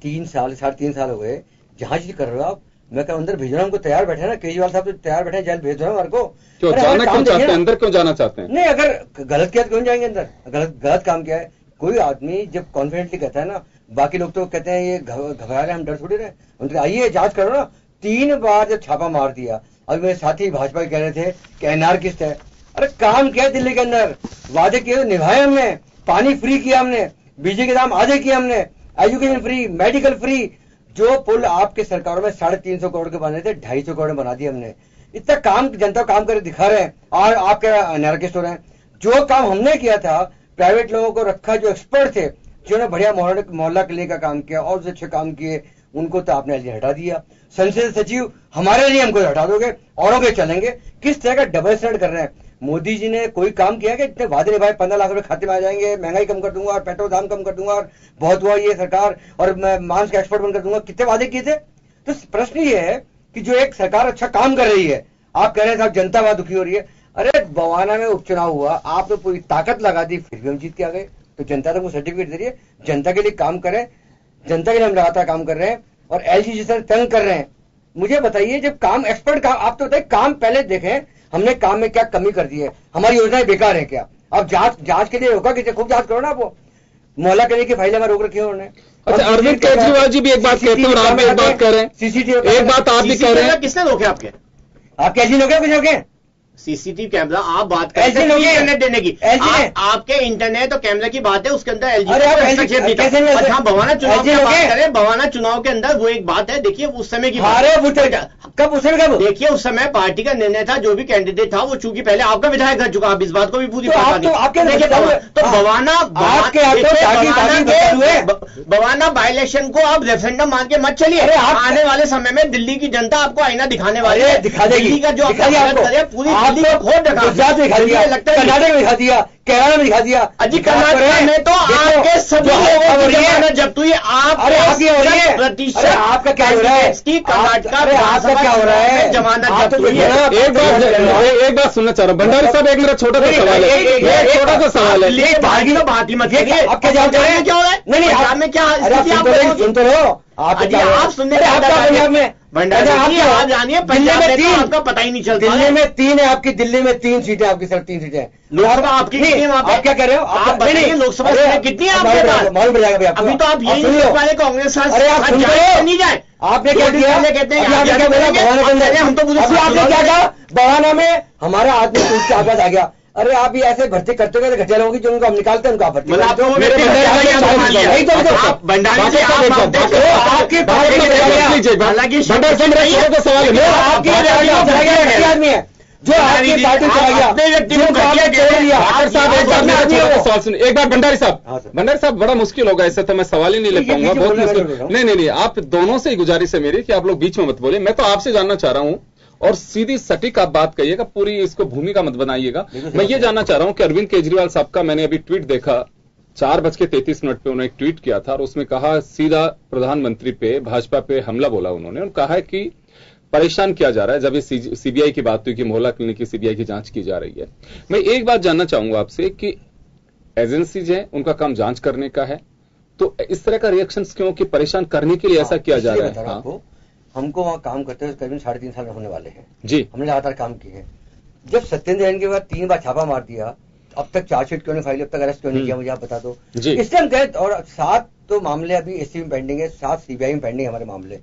S4: 3 साल हो गए, जांच कर रहे हो आप। मैं कहा अंदर भेज रहा हूं, हमको तैयार बैठे ना, केजरीवाल साहब तो तैयार बैठे, जेल भेज रहा हूं हमारे को।
S1: क्यों जाना क्यों चाहते हैं, अंदर क्यों जाना चाहते हैं?
S4: नहीं, अगर गलत किया तो क्यों जाएंगे अंदर? गलत काम किया है। कोई आदमी जब कॉन्फिडेंटली कहता है ना, बाकी लोग तो कहते हैं ये घबरा रहे, हम डर थोड़ी रहे। उनके आइए जांच करो ना। 3 बार जब छापा मार दिया, अभी मेरे साथी भाजपा के कह रहे थे कि एनआर किस्त है। अरे काम किया दिल्ली के अंदर, वादे किए निभाए हमने, पानी फ्री किया हमने, बिजली के दाम आधे किए हमने, एजुकेशन फ्री, मेडिकल फ्री। जो पुल आपके सरकारों में 350 करोड़ के बने थे 250 करोड़ में बना दिए हमने। इतना काम जनता काम कर दिखा रहे हैं और आप क्या एनआर किस्त हो रहे हैं। जो काम हमने किया था, प्राइवेट लोगों को रखा जो एक्सपर्ट थे जिन्होंने बढ़िया मोहल्ला क्लिनिक का काम किया और जो अच्छे काम किए, उनको तो आपने एलजी हटा दिया। संसदीय सचिव हमारे लिए हमको हटा दोगे, औरों के चलेंगे। किस तरह का डबल स्टैंडर्ड कर रहे हैं। मोदी जी ने कोई काम किया कि इतने वादे निभाए, 15 लाख रुपए खाते में आ जाएंगे, महंगाई कम कर दूंगा और पेट्रोल दाम कम कर दूंगा और बहुत हुआ ये सरकार और मैं मांस का एक्सपोर्ट बंद कर दूंगा। कितने वादे किए थे? तो प्रश्न ये है कि जो एक सरकार अच्छा काम कर रही है, आप कह रहे हैं साहब जनता वहां दुखी हो रही है। अरे बवाना में उपचुनाव हुआ, आपने पूरी ताकत लगा दी, फिर भी हम जीत के आ गए। तो जनता तो मुझे सर्टिफिकेट दे रही है, जनता के लिए काम करें, जनता के लिए हम लगातार काम कर रहे हैं। और एलजी जिस तरह तंग कर रहे हैं, मुझे बताइए जब काम एक्सपर्ट काम, आप तो बताइए काम पहले देखें हमने काम में क्या कमी कर दी है, हमारी योजनाएं बेकार है क्या? अब जांच के लिए रोका कि खूब जांच करो ना, आप मोहल्ला करने की फाइलें रोक रखी है उन्होंने।
S1: अच्छा, अरविंद केजरीवाल जी भी एक बात कहते हैं और आप भी एक बात कर रहे हैं,
S4: सीसीटीवी
S1: एक बात आप भी कह रहे हैं,
S5: किसने रोके आपके?
S4: आपके एलजी लोग कुछ रोके?
S5: सीसीटीवी कैमरा आप बात कर रहे हैं इंटरनेट देने की, आपके इंटरनेट और कैमरा की बात है, उसके अंदर एलजी अच्छा भवाना चुनाव की बात करें, भवाना चुनाव के अंदर वो एक बात है, देखिए उस समय की
S4: कब
S5: देखिए उस समय पार्टी का निर्णय था, जो भी कैंडिडेट था वो चूंकि पहले आपका विधायक रह चुका, आप इस बात को भी पूरी तो भवाना बाई इलेक्शन को आप रेफरेंडम मान के मत चलिए, आने वाले समय में दिल्ली की जनता आपको आईना दिखाने वाली है, दिल्ली का जो पूरी
S4: गुजरात में दिखा दिया, कर्नाटक में दिखा दिया, केरला में दिखा दिया,
S5: अजी कर्नाटक में तो आपके सभी लोगों की जमानत जब्त हुई, प्रतिशत
S4: आपका क्या हो रहा है?
S5: कर्नाटक
S4: आपका क्या हो रहा है?
S5: जमानत जब्त हुई है।
S1: एक बात सुनना चाह रहा हूँ भंडारी साहब, एक मेरा छोटा सा सवाल है, छोटा सा सवाल है,
S5: बात ही मत करिए,
S4: आपके क्या हो रहा है? नहीं
S5: पंजाब में क्या
S4: सुन तो लो, आप
S5: सुनने
S4: पंजाब में
S5: भंडारी आप जानिए, पंजाब में तो आपका पता ही नहीं चलता।
S4: दिल्ली में 3 है आपकी, दिल्ली में 3 सीटें आपकी, सर 3 सीटें
S5: लोकसभा आपकी कितनी है?
S4: आप क्या कह रहे हो?
S5: आप बताइए लोकसभा सीटें कितनी है आपके पास?
S4: मालूम पड़ जाएगा
S5: अभी तो आप यही नहीं वाले कांग्रेस नहीं जाए,
S4: आपने क्या किया?
S5: कहते हैं
S4: हम तो आपने क्या कहा? बहाना में हमारा आदमी टूट के आवाज आ गया। अरे आप भी ऐसे भर्ती करते हो घटिया लोगों की, जो उनको हम निकालते हैं उनको आप भर्ती आदमी है जो आपकी पार्टी चला गया।
S1: एक बार भंडारी साहब बड़ा मुश्किल होगा, ऐसे तो मैं सवाल ही नहीं ले पाऊंगा, बहुत मुश्किल। नहीं, आप दोनों से ही गुजारिश है मेरी कि आप लोग बीच में मत बोले, मैं तो आपसे जानना चाह रहा हूं और सीधी सटीक आप बात कहिएगा, पूरी इसको भूमिका मत बनाइएगा। मैं ये जानना चाह रहा हूं कि अरविंद केजरीवाल साहब का मैंने अभी ट्वीट देखा, 4:33 पे उन्होंने एक ट्वीट किया था और उसमें कहा सीधा प्रधानमंत्री पे, भाजपा पे हमला बोला उन्होंने और कहा है कि परेशान किया जा रहा है। जब ये सीबीआई की बात हुई कि मोहल्ला क्लिनिक की सीबीआई की जांच की जा रही है, मैं एक बात जानना चाहूंगा आपसे कि एजेंसीज हैं, उनका काम जांच करने का है, तो इस तरह का रिएक्शन क्यों कि परेशान करने के लिए ऐसा किया जा रहा है?
S4: हमको वहां काम करते हुए करीबन 3.5 साल होने वाले हैं
S1: जी, हमने
S4: लगातार काम किए हैं। जब सत्येंद्र जैन के बाद 3 बार छापा मार दिया, अब तक चार्जशीट क्यों नहीं फाइल, अब तक अरेस्ट क्यों नहीं किया, मुझे आप बता दो। इस टाइम गए और 7 तो मामले अभी एससी में पेंडिंग है, 7 सीबीआई में पेंडिंग है हमारे मामले।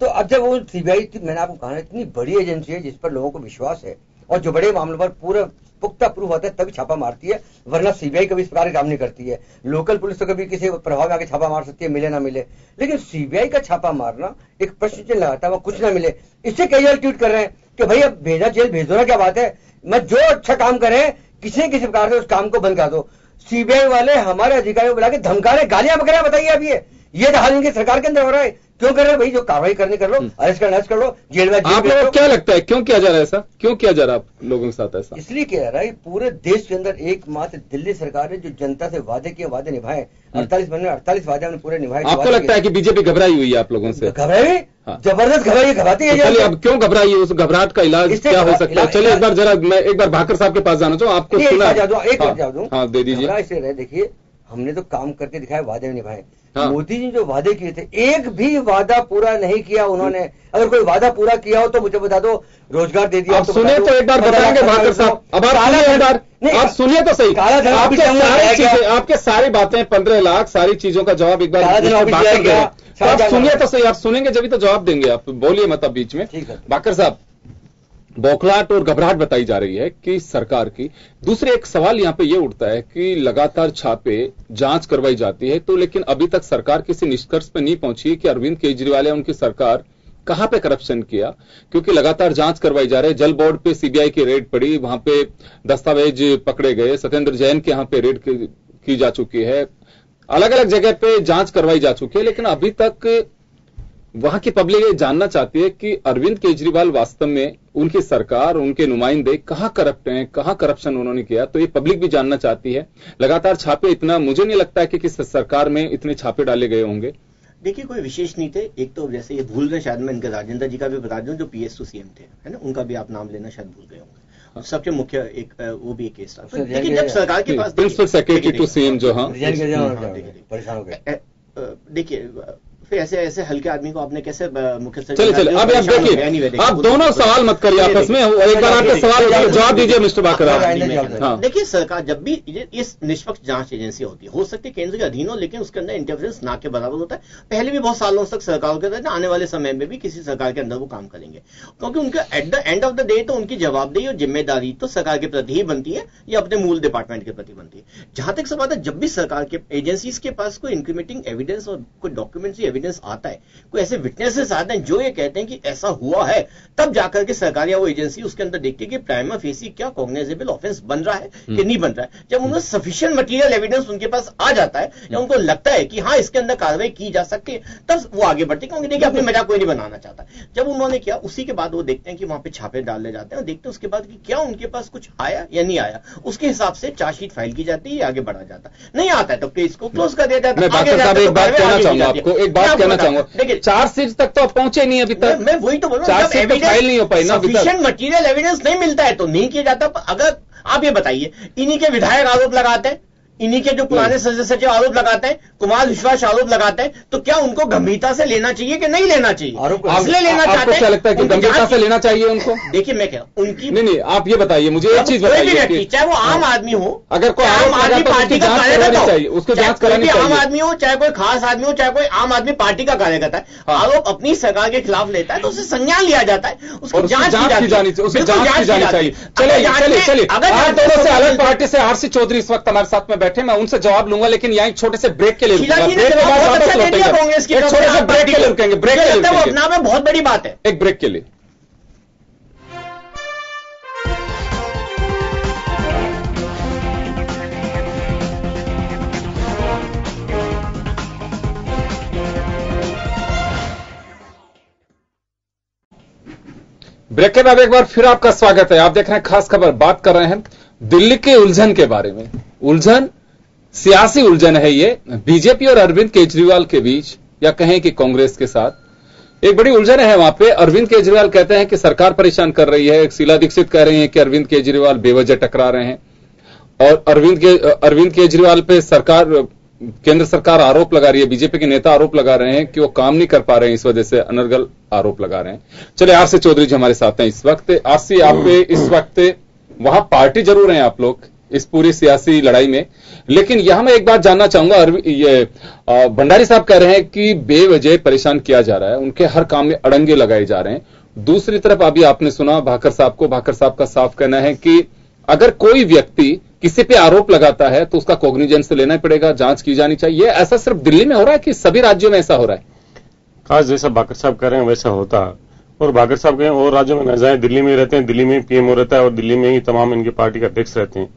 S4: तो अब जब वो सीबीआई, मैंने आपको कहा इतनी बड़ी एजेंसी है जिस पर लोगों को विश्वास है और जो बड़े मामलों पर पूरा पुख्ता प्रूफ होता है तभी छापा मारती है, वरना सीबीआई कभी इस प्रकार काम नहीं करती है। लोकल पुलिस तो कभी किसी प्रभाव में आके छापा मार सकती है, मिले ना मिले, लेकिन सीबीआई का छापा मारना एक प्रश्न चिन्ह लगाता है, वहां कुछ ना मिले। इससे कई बार ट्वीट कर रहे हैं कि भाई अब भेजा जेल भेज दो ना, क्या बात है, मैं जो अच्छा काम करे किसी न किसी प्रकार से उस काम को बंद कर दो। सीबीआई वाले हमारे अधिकारियों को बुला के धमका रहे, गालियां बक रहे हैं। बताइए अब ये तो हाल इनकी सरकार के अंदर हो रहा है, क्यों कर रहे हैं भाई? जो कार्रवाई करनी कर लो, अरेस्ट कर लो, जेल में।
S1: आप लोगों को क्या लगता है क्यों किया जा रहा है ऐसा? क्यों किया जा रहा है लोगों के साथ ऐसा?
S4: इसलिए किया जा रहा है, पूरे देश के अंदर एकमात्र दिल्ली सरकार है जो जनता से वादे किए, वादे निभाए। 48 महीने 48 वादे हमने पूरे निभाए।
S1: आपको लगता है कि बीजेपी घबराई हुई है आप लोगों से?
S4: घबराई, जबरदस्त घबराती है।
S1: चलिए अब क्यों घबराई है, उस घबराहट का इलाज क्या हो सकता है? चलिए मैं एक बार भाकर साहब के पास जाना चाहूँ, आपको सुना हाँ दे दीजिए।
S4: देखिए हमने तो काम करके दिखाया, वादे निभाए। मोदी जी जो वादे किए थे, एक भी वादा पूरा नहीं किया उन्होंने। अगर कोई वादा पूरा किया हो तो मुझे बता दो, रोजगार दे दिया।
S1: आप सुने तो एक बार बताएंगे भाकर साहब, अब आप सुनिए तो सही। आपके सारी बातें 15 लाख सारी चीजों का जवाब एक बार आप सुनिए तो सही। आप सुनेंगे जब तो जवाब देंगे, आप बोलिए मत अब बीच में। भाकर साहब, बौखलाहट और घबराहट बताई जा रही है कि सरकार की। दूसरे एक सवाल यहां पे ये उठता है कि लगातार छापे, जांच करवाई जाती है, तो लेकिन अभी तक सरकार किसी निष्कर्ष पे नहीं पहुंची कि अरविंद केजरीवाल या उनकी सरकार कहां पे करप्शन किया, क्योंकि लगातार जांच करवाई जा रही है। जल बोर्ड पे सीबीआई की रेड पड़ी, वहां पे दस्तावेज पकड़े गए, सत्येंद्र जैन के यहां पे रेड की जा चुकी है, अलग अलग जगह पे जांच करवाई जा चुकी है, लेकिन अभी तक वहां की पब्लिक ये जानना चाहती है कि अरविंद केजरीवाल वास्तव में, उनकी सरकार, उनके नुमाइंदे कहां करप्ट हैं, कहां करप्शन उन्होंने किया, तो ये पब्लिक भी जानना चाहती है। लगातार छापे, इतना मुझे नहीं लगता है कि किस सरकार में इतने छापे डाले गए होंगे।
S5: देखिए कोई विशेष नहीं थे। एक तो जैसे ये भूल गए शायद, मैं इनके राजेंद्र जी का भी बता दूं जो पीएसयू सीएम थे, है ना, उनका भी आप नाम लेना शायद भूल गए होंगे। सबसे मुख्य एक वो भी एक केस था। लेकिन जब सरकार के पास
S1: प्रिंसिपल सेक्रेटरी टू सीएम जो
S4: परेशान हो गए।
S5: देखिए फिर ऐसे हल्के आदमी को आपने कैसे मुख्य सचिव?
S1: चलिए अब आप देखिए, आप दोनों सवाल मत करिए आपस में, एक बार आपके सवाल जवाब दीजिए मिस्टर बाकर।
S5: देखिए सरकार जब भी इस निष्पक्ष जांच एजेंसी होती है, हो सकती है केंद्र के अधीन हो, लेकिन उसके अंदर इंटरफेरेंस ना के बराबर होता है। पहले भी बहुत सालों तक सरकारों के अंदर, आने वाले समय में भी किसी सरकार के अंदर वो काम करेंगे, क्योंकि उनका at the end of the day तो उनकी जवाबदेही और जिम्मेदारी तो सरकार के प्रति ही बनती है या अपने मूल डिपार्टमेंट के प्रति बनती है। जहां तक सवाल है, जब भी सरकार के एजेंसीज के पास कोई इंक्रीमेंटिंग एविडेंस और कोई डॉक्यूमेंट्री एविडेंस आता है, कोई ऐसे विटनेसेस आते हैं जो ये कहते हैं कि ऐसा हुआ है, तब जाकर के सरकार या वो एजेंसी उसके अंदर देखती है कि प्राइमा फेसी क्या कॉग्निजेबल ऑफेंस बन रहा है कि नहीं बन रहा है। जब उन्हें सफिशिएंट मटेरियल एविडेंस उनके पास आ जाता है या उनको लगता है कि हाँ इसके अंदर कार्रवाई की जा सकती है, तब वो आगे बढ़ते हैं, क्योंकि देखिए अपनी मजाक कोई नहीं बनाना चाहता। जब उन्होंने किया, उसी के बाद वो देखते हैं कि वहां पे छापे डाले जाते हैं और देखते हैं उसके बाद कि क्या उनके पास कुछ आया या नहीं आया, उसके हिसाब से चार्जशीट फाइल की जाती है या आगे बढ़ा जाता है। नहीं आता है तो केस को क्लोज कर दिया जाता है।
S1: एक बात कहना चाहूंगा, देखिए चार्जशीट तक तो आप पहुंचे नहीं अभी तक।
S5: मैं वही तो बोल रहा हूं,
S1: फाइल नहीं हो पाई ना,
S5: सफिशिएंट मटेरियल एविडेंस नहीं मिलता है तो नहीं किया जाता। अगर आप ये बताइए, इन्हीं के विधायक आरोप लगाते हैं, इन्हीं के जो पुराने सचिव आरोप लगाते हैं, कुमार विश्वास आरोप लगाते हैं, तो क्या उनको गंभीरता से लेना चाहिए कि नहीं लेना चाहिए? इसलिए लेना चाहते हैं।
S1: क्या लगता है कि गंभीरता से लेना चाहिए उनको?
S5: देखिए मैं क्या उनकी
S1: नहीं आप ये बताइए मुझे, एक चीज बताइए,
S5: चाहे वो आम आदमी हो,
S1: अगर कोई आम आदमी पार्टी का कार्यकर्ता चाहिए, उसको जांच करानी चाहिए।
S5: आम आदमी हो, चाहे कोई खास आदमी हो, चाहे कोई आम आदमी पार्टी का कार्यकर्ता है, आरोप अपनी सरकार के खिलाफ लेता है तो उसे संज्ञान लिया जाता है, उसकी जांच की जानी चाहिए।
S1: चलिए आप दोनों से अलग पार्टी से आरसी चौधरी इस वक्त हमारे साथ में बैठे, मैं उनसे जवाब लूंगा, लेकिन यहाँ एक छोटे से ब्रेक के लिए
S5: कांग्रेस की
S1: छोटे से ब्रेक के लिए रुकेंगे, ब्रेक के लिए
S5: अपना में बहुत बड़ी बात है,
S1: एक ब्रेक के लिए। ब्रेक के बाद एक बार फिर आपका स्वागत है। आप देख रहे हैं खास खबर, बात कर रहे हैं दिल्ली के उलझन के बारे में। उलझन सियासी उलझन है ये, बीजेपी और अरविंद केजरीवाल के बीच, या कहें कि कांग्रेस के साथ एक बड़ी उलझन है वहां पे। अरविंद केजरीवाल कहते हैं कि सरकार परेशान कर रही है, शीला दीक्षित कह रही हैं कि अरविंद केजरीवाल बेवजह टकरा रहे हैं, और अरविंद केजरीवाल पे केंद्र सरकार आरोप लगा रही है, बीजेपी के नेता आरोप लगा रहे हैं कि वो काम नहीं कर पा रहे हैं, इस वजह से अनर्गल आरोप लगा रहे हैं। चलिए आरसी चौधरी जी हमारे साथ हैं इस वक्त। आरसी, आप इस वक्त वहां पार्टी जरूर हैं आप लोग इस पूरी सियासी लड़ाई में, लेकिन यहां मैं एक बात जानना चाहूंगा, ये भंडारी साहब कह रहे हैं कि बेवजह परेशान किया जा रहा है, उनके हर काम में अड़ंगे लगाए जा रहे हैं। दूसरी तरफ अभी आपने सुना भाकर साहब को, भाकर साहब का साफ कहना है कि अगर कोई व्यक्ति किसी पे आरोप लगाता है तो उसका कॉग्निजेंस लेना पड़ेगा, जांच की जानी चाहिए। ऐसा सिर्फ दिल्ली में हो रहा है कि सभी राज्यों में ऐसा हो रहा है?
S6: खास जैसा भाकर साहब कह रहे हैं वैसा होता, और भाकर साहब कहें और राज्यों में न जाए, दिल्ली में रहते हैं, दिल्ली में पीएमओ रहता है और दिल्ली में ही तमाम इनकी पार्टी का अध्यक्ष रहते हैं।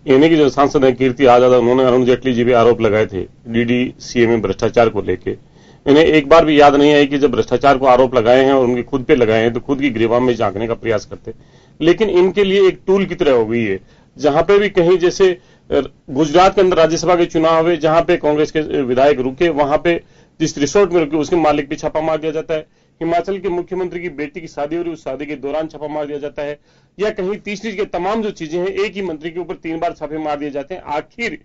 S6: इन्हीं की जो सांसद है कीर्ति आजाद, उन्होंने अरुण जेटली जी भी आरोप लगाए थे डीडीसीए में भ्रष्टाचार को लेके। इन्हें एक बार भी याद नहीं आई कि जब भ्रष्टाचार को आरोप लगाए हैं और उनके खुद पे लगाए हैं तो खुद की ग्रीवा में झांकने का प्रयास करते, लेकिन इनके लिए एक टूल की तरह हो गई है। जहां पे भी कहीं, जैसे गुजरात के अंदर राज्यसभा के चुनाव हुए, जहां पे कांग्रेस के विधायक रुके, वहां पे जिस रिसोर्ट में रुके उसके मालिक पे छापा मार दिया जाता है। हिमाचल के मुख्यमंत्री की बेटी की शादी हो रही, उस शादी के दौरान छापा मार दिया जाता है, या कहीं तीसरी के तमाम जो चीजें हैं, एक ही मंत्री के ऊपर 3 बार छापे मार दिए जाते हैं। आखिर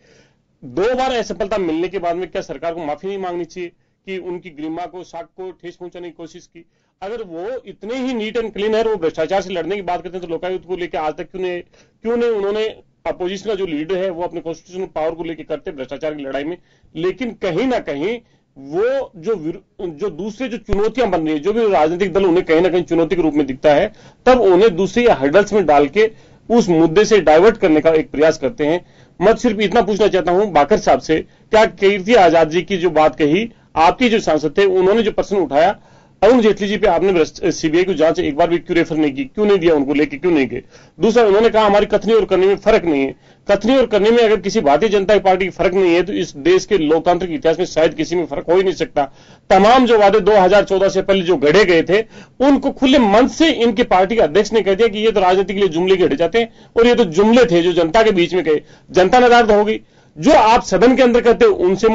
S6: 2 बार असफलता मिलने के बाद में क्या सरकार को माफी नहीं मांगनी चाहिए कि उनकी गरिमा को, साख को ठेस पहुंचाने की कोशिश की? अगर वो इतने ही नीट एंड क्लीन है, वो भ्रष्टाचार से लड़ने की बात करते हैं, तो लोकायुक्त को लेकर आज तक क्यों नहीं उन्होंने, अपोजिशन का जो लीडर है वो अपने कॉन्स्टिट्यूशनल पावर को लेकर करते भ्रष्टाचार की लड़ाई में, लेकिन कहीं ना कहीं वो जो दूसरे जो चुनौतियां बन रही है, जो भी राजनीतिक दल उन्हें कहीं ना कहीं चुनौती के रूप में दिखता है, तब उन्हें दूसरे हर्डल्स में डाल के उस मुद्दे से डाइवर्ट करने का एक प्रयास करते हैं। मैं सिर्फ इतना पूछना चाहता हूं भाकर साहब से, क्या कीर्ति आजाद जी की जो बात कही, आपकी जो सांसद थे उन्होंने जो प्रश्न उठाया अरुण जेटली जी पे, आपने सीबीआई को जांच एक बार भी क्यों रेफर नहीं की, क्यों नहीं दिया उनको, लेके क्यों नहीं गए? दूसरा, उन्होंने कहा हमारी कथनी और करने में फर्क नहीं है। कथनी और करने में अगर किसी भारतीय जनता पार्टी की फर्क नहीं है तो इस देश के लोकतांत्रिक इतिहास में शायद किसी में फर्क हो ही नहीं सकता। तमाम जो वादे 2014 से पहले जो गढ़े गए थे, उनको खुले मन से इनके पार्टी के अध्यक्ष ने कह दिया कि ये तो राजनीति के लिए जुमले गढ़े जाते हैं, और ये तो जुमले थे जो जनता के बीच में कहे। जनता नाराज होगी। जो आप सदन के अंदर कहते हो उनसे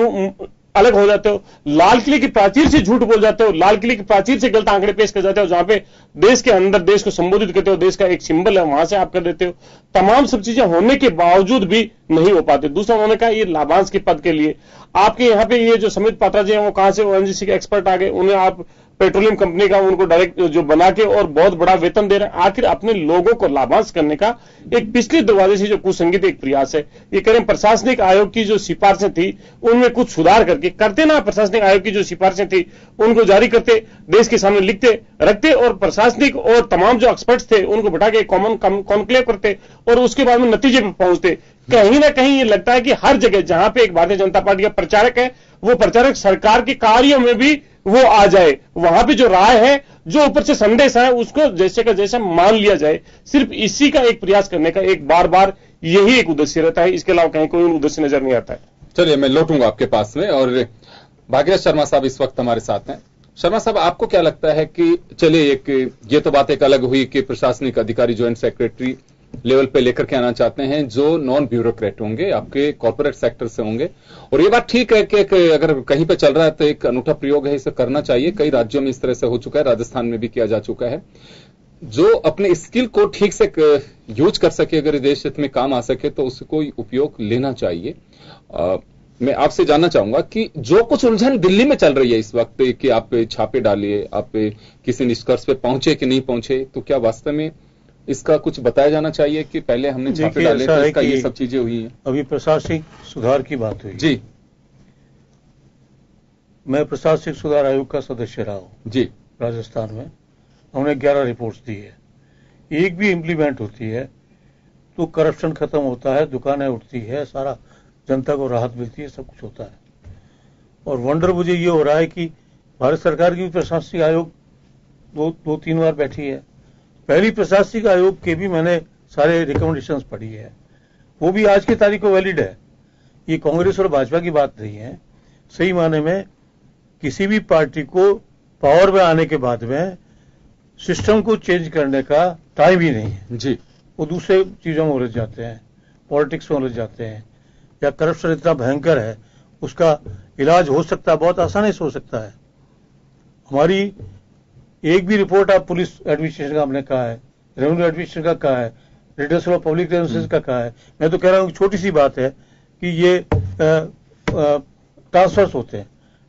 S6: अलग हो जाते हो, लाल किले की प्राचीर से झूठ बोल जाते हो, लाल किले की प्राचीर से गलत आंकड़े पेश कर जाते हो, जहां पे देश के अंदर देश को संबोधित करते हो, देश का एक सिंबल है वहां से आप कर देते हो। तमाम सब चीजें होने के बावजूद भी नहीं हो पाते। दूसरा उन्होंने कहा ये लाभांश के पद के लिए आपके यहाँ पे ये जो समित पात्रा जी हैं वो कहां से ओएनजीसी के एक्सपर्ट आ गए, उन्हें आप पेट्रोलियम कंपनी का उनको डायरेक्ट जो बना के और बहुत बड़ा वेतन दे रहे हैं। आखिर अपने लोगों को लाभांश करने का एक पिछले दरवाजे से जो कुसंगत एक प्रयास है। ये करें प्रशासनिक आयोग की जो सिफारिशें थी उनमें कुछ सुधार करके करते ना, प्रशासनिक आयोग की जो सिफारिशें थी उनको जारी करते, देश के सामने लिखते रखते और प्रशासनिक और तमाम जो एक्सपर्ट्स थे उनको बैठा के कॉमन कॉन्क्लेव करते और उसके बाद में नतीजे पर पहुंचते। कहीं ना कहीं ये लगता है कि हर जगह जहां पे एक भारतीय जनता पार्टी का प्रचारक है वो प्रचारक सरकार के कार्यों में भी वो आ जाए, वहां पे जो राय है जो ऊपर से संदेश है उसको जैसे का जैसा मान लिया जाए। सिर्फ इसी का एक प्रयास करने का एक बार बार यही एक उद्देश्य रहता है, इसके अलावा कहीं कोई उद्देश्य नजर नहीं आता है।
S1: चलिए मैं लौटूंगा आपके पास में, और भाग्यराज शर्मा साहब इस वक्त हमारे साथ हैं। शर्मा साहब, आपको क्या लगता है कि चलिए ये तो बात एक अलग हुई कि प्रशासनिक अधिकारी ज्वाइंट सेक्रेटरी लेवल पे लेकर के आना चाहते हैं जो नॉन ब्यूरोक्रेट होंगे, आपके कॉर्पोरेट सेक्टर से होंगे, और ये बात ठीक है कि अगर कहीं पे चल रहा है तो एक अनूठा प्रयोग है, इसे करना चाहिए। कई राज्यों में इस तरह से हो चुका है, राजस्थान में भी किया जा चुका है। जो अपने स्किल को ठीक से यूज कर सके, अगर देश हित में काम आ सके तो उसको उपयोग लेना चाहिए। मैं आपसे जानना चाहूंगा कि जो कुछ उलझन दिल्ली में चल रही है इस वक्त कि आप छापे डालिए, आप किसी निष्कर्ष पे पहुंचे कि नहीं पहुंचे, तो क्या वास्तव में इसका कुछ बताया जाना चाहिए कि पहले हमने छापे डाले तो इसका ये सब चीजें हुई हैं?
S3: अभी प्रशासनिक सुधार की बात हुई
S1: जी,
S3: मैं प्रशासनिक सुधार आयोग का सदस्य रहा हूं
S1: जी।
S3: राजस्थान में हमने 11 रिपोर्ट्स दी है, एक भी इम्प्लीमेंट होती है तो करप्शन खत्म होता है, दुकानें उठती है, सारा जनता को राहत मिलती है, सब कुछ होता है। और वंडर मुझे ये हो रहा है कि भारत सरकार की भी प्रशासनिक आयोग दो तीन बार बैठी है। पहली प्रशासनिक आयोग के भी मैंने सारे रिकमेंडेशंस पढ़ी है, वो भी आज की तारीख को वैलिड है। ये कांग्रेस और भाजपा की बात नहीं है। सही माने में किसी भी पार्टी को पावर में आने के बाद में सिस्टम को चेंज करने का टाइम ही नहीं है
S1: जी।
S3: वो दूसरे चीजों में उलझ जाते हैं, पॉलिटिक्स में उलझ जाते हैं, या करप्शन इतना भयंकर है उसका इलाज हो सकता है, बहुत आसानी से हो सकता है। हमारी एक भी रिपोर्ट आप पुलिस एडमिनिस्ट्रेशन का हमने कहा है, रेवेन्यू एडमिनिस्ट्रेशन का कहा है, रिडर्सल ऑफ पब्लिक ग्रीवेंसेस का कहा है। मैं तो कह रहा हूं छोटी सी बात है कि ये ट्रांसफर्स होते हैं,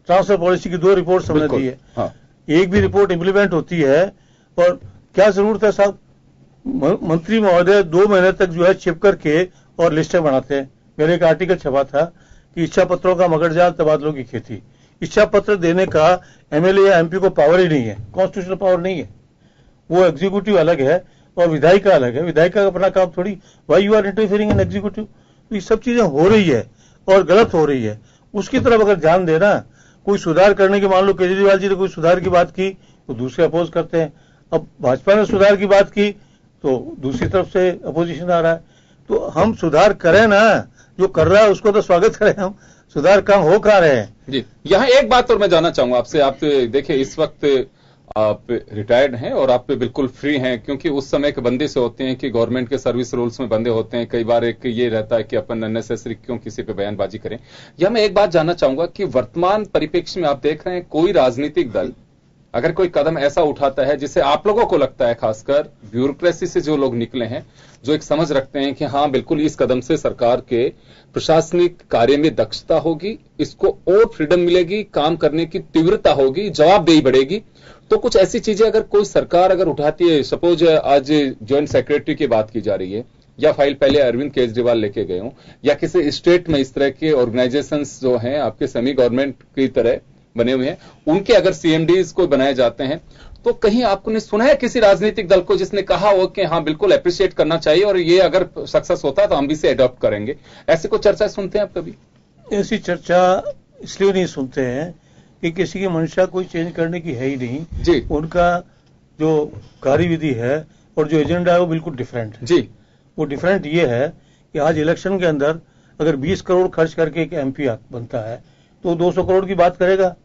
S3: ट्रांसफर पॉलिसी की 2 रिपोर्ट हमने दी है।
S1: हाँ।
S3: एक भी रिपोर्ट इम्प्लीमेंट होती है, और क्या जरूरत है साहब, मंत्री महोदय 2 महीने तक जो है छिप करके और लिस्टें बनाते हैं। मेरे एक आर्टिकल छपा था कि इच्छा पत्रों का मगरजाल तबादलों की खेती। इच्छा पत्र देने का एमएलए या एमपी को पावर ही नहीं है, कॉन्स्टिट्यूशनल पावर नहीं है। वो एग्जीक्यूटिव अलग है और विधायिका अलग है, विधायिका का अपना काम थोड़ी, why you are interfering in executive. तो ये सब चीजें हो रही है और गलत हो रही है, उसकी तरफ अगर ध्यान देना, कोई सुधार करने की, मान लो केजरीवाल जी ने कोई सुधार की बात की तो दूसरे अपोज करते हैं, अब भाजपा ने सुधार की बात की तो दूसरी तरफ से अपोजिशन आ रहा है। तो हम सुधार करें ना, जो कर रहा है उसको तो स्वागत करें, हम सुधार काम हो कहा रहे हैं
S1: जी। यहाँ एक बात और मैं जानना चाहूंगा आपसे, आप देखिए इस वक्त आप रिटायर्ड हैं और आप बिल्कुल फ्री हैं, क्योंकि उस समय के बंदे से होते हैं कि गवर्नमेंट के सर्विस रूल्स में बंदे होते हैं, कई बार एक ये रहता है कि अपन अननेसेसरी क्यों किसी पे बयानबाजी करें। या मैं एक बात जानना चाहूंगा कि वर्तमान परिप्रेक्ष्य में आप देख रहे हैं कोई राजनीतिक दल अगर कोई कदम ऐसा उठाता है जिसे आप लोगों को लगता है, खासकर ब्यूरोक्रेसी से जो लोग निकले हैं, जो एक समझ रखते हैं कि हाँ बिल्कुल इस कदम से सरकार के प्रशासनिक कार्य में दक्षता होगी, इसको और फ्रीडम मिलेगी, काम करने की तीव्रता होगी, जवाबदेही बढ़ेगी, तो कुछ ऐसी चीजें अगर कोई सरकार अगर उठाती है, सपोज आज ज्वाइंट सेक्रेटरी की बात की जा रही है, या फाइल पहले अरविंद केजरीवाल लेके गए हों, या किसी स्टेट में इस तरह के ऑर्गेनाइजेशंस जो हैं आपके सेमी गवर्नमेंट की तरह बने हुए हैं, उनके अगर सीएमडीज को बनाए जाते हैं, तो कहीं आपने सुना है किसी राजनीतिक दल को जिसने कहा हो कि हाँ बिल्कुल अप्रिशिएट करना चाहिए और ये अगर सक्सेस होता है तो हम भी इसे अडॉप्ट करेंगे? ऐसी कोई चर्चा सुनते हैं आप कभी?
S3: ऐसी चर्चा इसलिए नहीं सुनते हैं कि किसी की मंशा कोई चेंज करने की है ही नहीं
S1: जी।
S3: उनका जो कार्यविधि है और जो एजेंडा है वो बिल्कुल डिफरेंट है
S1: जी।
S3: वो डिफरेंट ये है कि आज इलेक्शन के अंदर अगर 20 करोड़ खर्च करके एक एमपी बनता है तो 200 करोड़ की बात करेगा,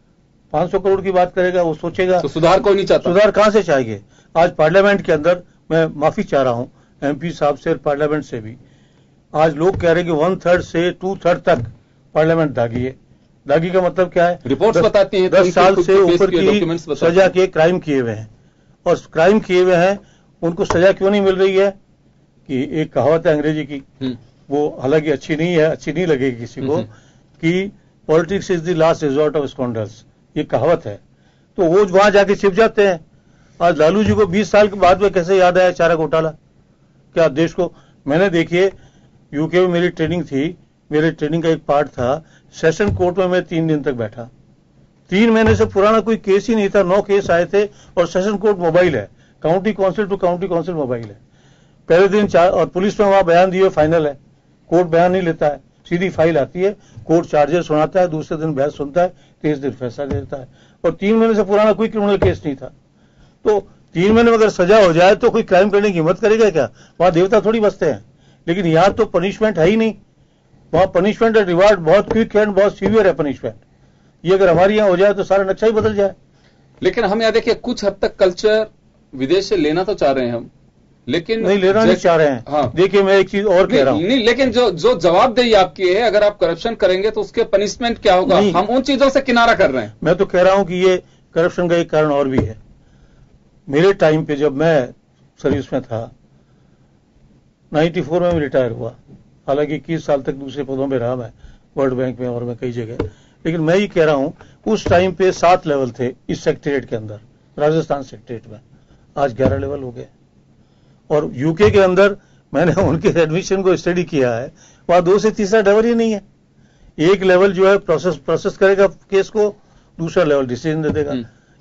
S3: 500 करोड़ की बात करेगा, वो सोचेगा
S1: तो सुधार कोई नहीं चाहता।
S3: सुधार कहां से चाहिए? आज पार्लियामेंट के अंदर, मैं माफी चाह रहा हूं एमपी साहब से और पार्लियामेंट से भी, आज लोग कह रहे हैं कि 1/3 से 2/3 तक पार्लियामेंट दागी है। दागी का मतलब क्या है?
S1: रिपोर्ट्स बताती हैं
S3: 10 साल से ऊपर की सजा के क्राइम किए हुए हैं, और क्राइम किए हुए हैं, उनको सजा क्यों नहीं मिल रही है? कि एक कहावत है अंग्रेजी की, वो हालांकि अच्छी नहीं लगेगी किसी को, कि politics is the last resort of scoundrels, ये कहावत है। तो वो वहां जाके छिप जाते हैं। आज लालू जी को 20 साल के बाद में कैसे याद आया चारा घोटाला? क्या देश को, मैंने देखिए यूके में मेरी ट्रेनिंग थी, मेरे ट्रेनिंग का एक पार्ट था, सेशन कोर्ट में मैं 3 दिन तक बैठा। 3 महीने से पुराना कोई केस ही नहीं था, 9 केस आए थे, और सेशन कोर्ट मोबाइल है, county council to county council mobile है। पहले दिन और पुलिस में वहां बयान दिए फाइनल है, कोर्ट बयान नहीं लेता है, सीधी फाइल आती है, कोर्ट चार्जेस सुनाता है, दूसरे दिन बहस सुनता है, 23 दिन फैसला देता है। और 3 महीने से पुराना कोई क्रिमिनल केस नहीं था। तो 3 महीने में अगर सजा हो जाए तो कोई क्राइम करने की हिम्मत करेगा क्या? वहां देवता थोड़ी बसते हैं। लेकिन यहां तो पनिशमेंट है ही नहीं, वहां पनिशमेंट एंड रिवार्ड बहुत क्विक एंड बहुत सीवियर है पनिशमेंट। ये अगर हमारे यहाँ हो जाए तो सारा नक्शा ही बदल जाए।
S1: लेकिन हम यहाँ देखिए कुछ हद तक कल्चर विदेश से लेना तो चाह रहे हैं हम, लेकिन
S3: नहीं लेना नहीं चाह रहे हैं।
S1: हाँ,
S3: देखिए मैं एक चीज और कह रहा हूँ,
S1: नहीं, लेकिन जो जवाबदेही आपकी है, अगर आप करप्शन करेंगे तो उसके पनिशमेंट क्या होगा? हम उन चीजों से किनारा कर रहे हैं।
S3: मैं तो कह रहा हूं कि ये करप्शन का एक कारण और भी है। मेरे टाइम पे जब मैं सर्विस में था, 94 में मैं रिटायर हुआ, हालांकि 21 साल तक दूसरे पदों में रहा मैं, वर्ल्ड बैंक में और मैं कई जगह। लेकिन मैं ये कह रहा हूं, उस टाइम पे 7 लेवल थे इस सेक्रेटरीट के अंदर, राजस्थान सेक्रेटरीट में, आज 11 लेवल हो गए। और यूके के अंदर मैंने उनके एडमिशन को स्टडी किया है, वहां 2 से तीसरा लेवल ही नहीं है। एक लेवल जो है प्रोसेस करेगा केस को, दूसरा लेवल डिसीजन दे देगा।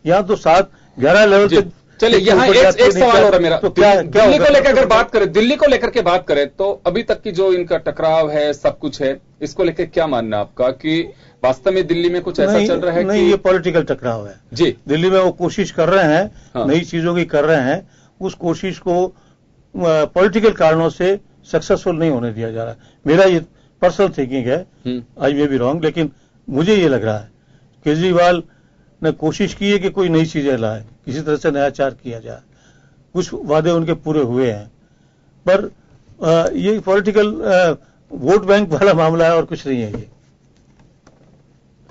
S3: यहाँ तो 7-11 लेवल तक।
S1: चलिए यहाँ एक सवाल हो रहा है मेरा, तो दिल्ली को लेकर अगर बात करें, दिल्ली को लेकर के बात करें, तो अभी तक की जो इनका टकराव है, सब कुछ है, इसको लेकर क्या मानना है आपका कि वास्तव में दिल्ली में कुछ ऐसा चल रहा है?
S3: नहीं, ये पॉलिटिकल टकराव है
S1: जी।
S3: दिल्ली में वो कोशिश कर रहे हैं,
S1: हाँ,
S3: नई चीजों की कर रहे हैं, उस कोशिश को पॉलिटिकल कारणों से सक्सेसफुल नहीं होने दिया जा रहा है। मेरा ये पर्सनल थिंकिंग है, आई मे बी रॉन्ग, लेकिन मुझे ये लग रहा है केजरीवाल ने कोशिश की है कि कोई नई चीजें लाए, किसी तरह से नयाचार किया जाए, कुछ वादे उनके पूरे हुए हैं, पर ये पॉलिटिकल वोट बैंक वाला मामला है और कुछ नहीं है ये।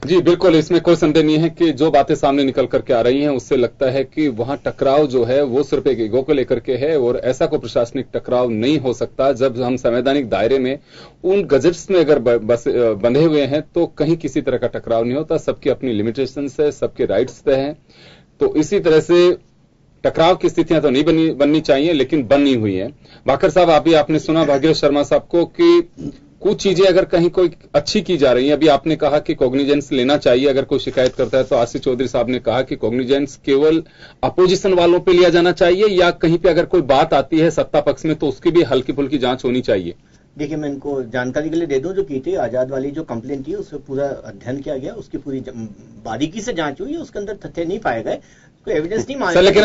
S1: जी बिल्कुल, इसमें कोई संदेह नहीं है कि जो बातें सामने निकल करके आ रही हैं उससे लगता है कि वहां टकराव जो है वो सिर्फ एक ईगो को लेकर के है, और ऐसा कोई प्रशासनिक टकराव नहीं हो सकता जब हम संवैधानिक दायरे में उन गजेट्स में अगर बंधे हुए हैं तो कहीं किसी तरह का टकराव नहीं होता। सबकी अपनी लिमिटेशंस है, सबके राइट्स तय हैं, तो इसी तरह से टकराव की स्थितियां तो नहीं बननी चाहिए, लेकिन बनी हुई है। भाकर साहब, आपने सुना भाग्यवत शर्मा साहब को कि कुछ चीजें अगर कहीं कोई अच्छी की जा रही है, अभी आपने कहा कि कॉग्निजेंस लेना चाहिए अगर कोई शिकायत करता है, तो आशीष चौधरी साहब ने कहा कि कॉग्निजेंस केवल अपोजिशन वालों पे लिया जाना चाहिए, या कहीं पे अगर कोई बात आती है सत्ता पक्ष में तो उसकी भी हल्की फुल्की जांच होनी चाहिए।
S5: देखिए, मैं इनको जानकारी के लिए दे दूं, जो कीर्ति आजाद वाली जो कंप्लेंट थी उसमें पूरा अध्ययन किया गया, उसकी पूरी बारीकी से जांच हुई, उसके अंदर तथ्य नहीं पाए गए, कोई एविडेंस नहीं माना।
S1: लेकिन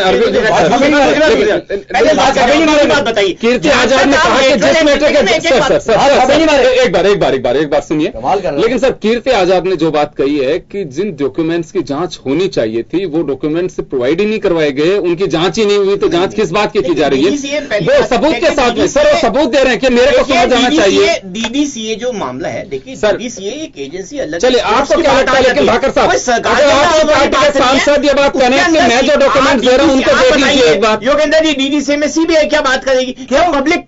S5: बात बताइए,
S1: कीर्ति आजाद ने कहा कि जिस मैटर के एक बार सुनिए, लेकिन सर कीर्ति आजाद ने जो बात कही है कि जिन डॉक्यूमेंट्स की जांच होनी चाहिए थी वो डॉक्यूमेंट्स प्रोवाइड ही नहीं करवाए गए, उनकी जांच ही नहीं हुई, तो जांच किस बात की जा रही है? वो सबूत के साथ में सर वो सबूत दे रहे हैं कि मेरे को सुना जाना चाहिए।
S5: डीडीसीए जो मामला है, देखिए डीडीसीए एक एजेंसी अलग।
S1: चलिए, आपको क्या लगता है? लेकिन भाकर साहब, सांसद ये बात कह रहे हैं कि मैं जो डॉक्यूमेंट दे रहा हूं उनको देख लीजिए एक बार।
S5: योगेंद्र जी, डीडीसी में सीबीआई क्या बात करेगी? क्या पब्लिक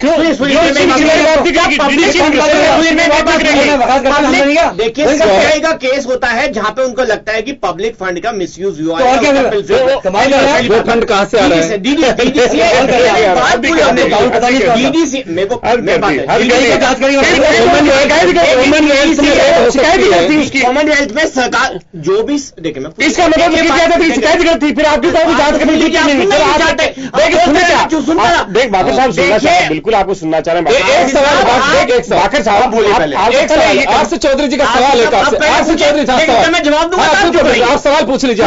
S5: देखिए, सीबीआई का केस होता है जहां पे उनको लगता है कि पब्लिक फंड का मिसयूज हुआ है।
S1: वो फंड कहां से आ रहा है?
S5: डीडीसी मेरे को कॉमनवेल्थ में सरकार जो भी देखिए, मैं इसका मतलब शिकायत करती, फिर आपकी जांच करनी थी।
S6: देख भाकर साहब, बिल्कुल आपको सुनना चाह रहे हैं।
S1: एक सवाल भाकर साहब बोलिए पहले। आशीष चौधरी जी का सवाल है, आशीष चौधरी साहब
S5: मैं जवाब दूंगा,
S1: आप सवाल पूछ लीजिए।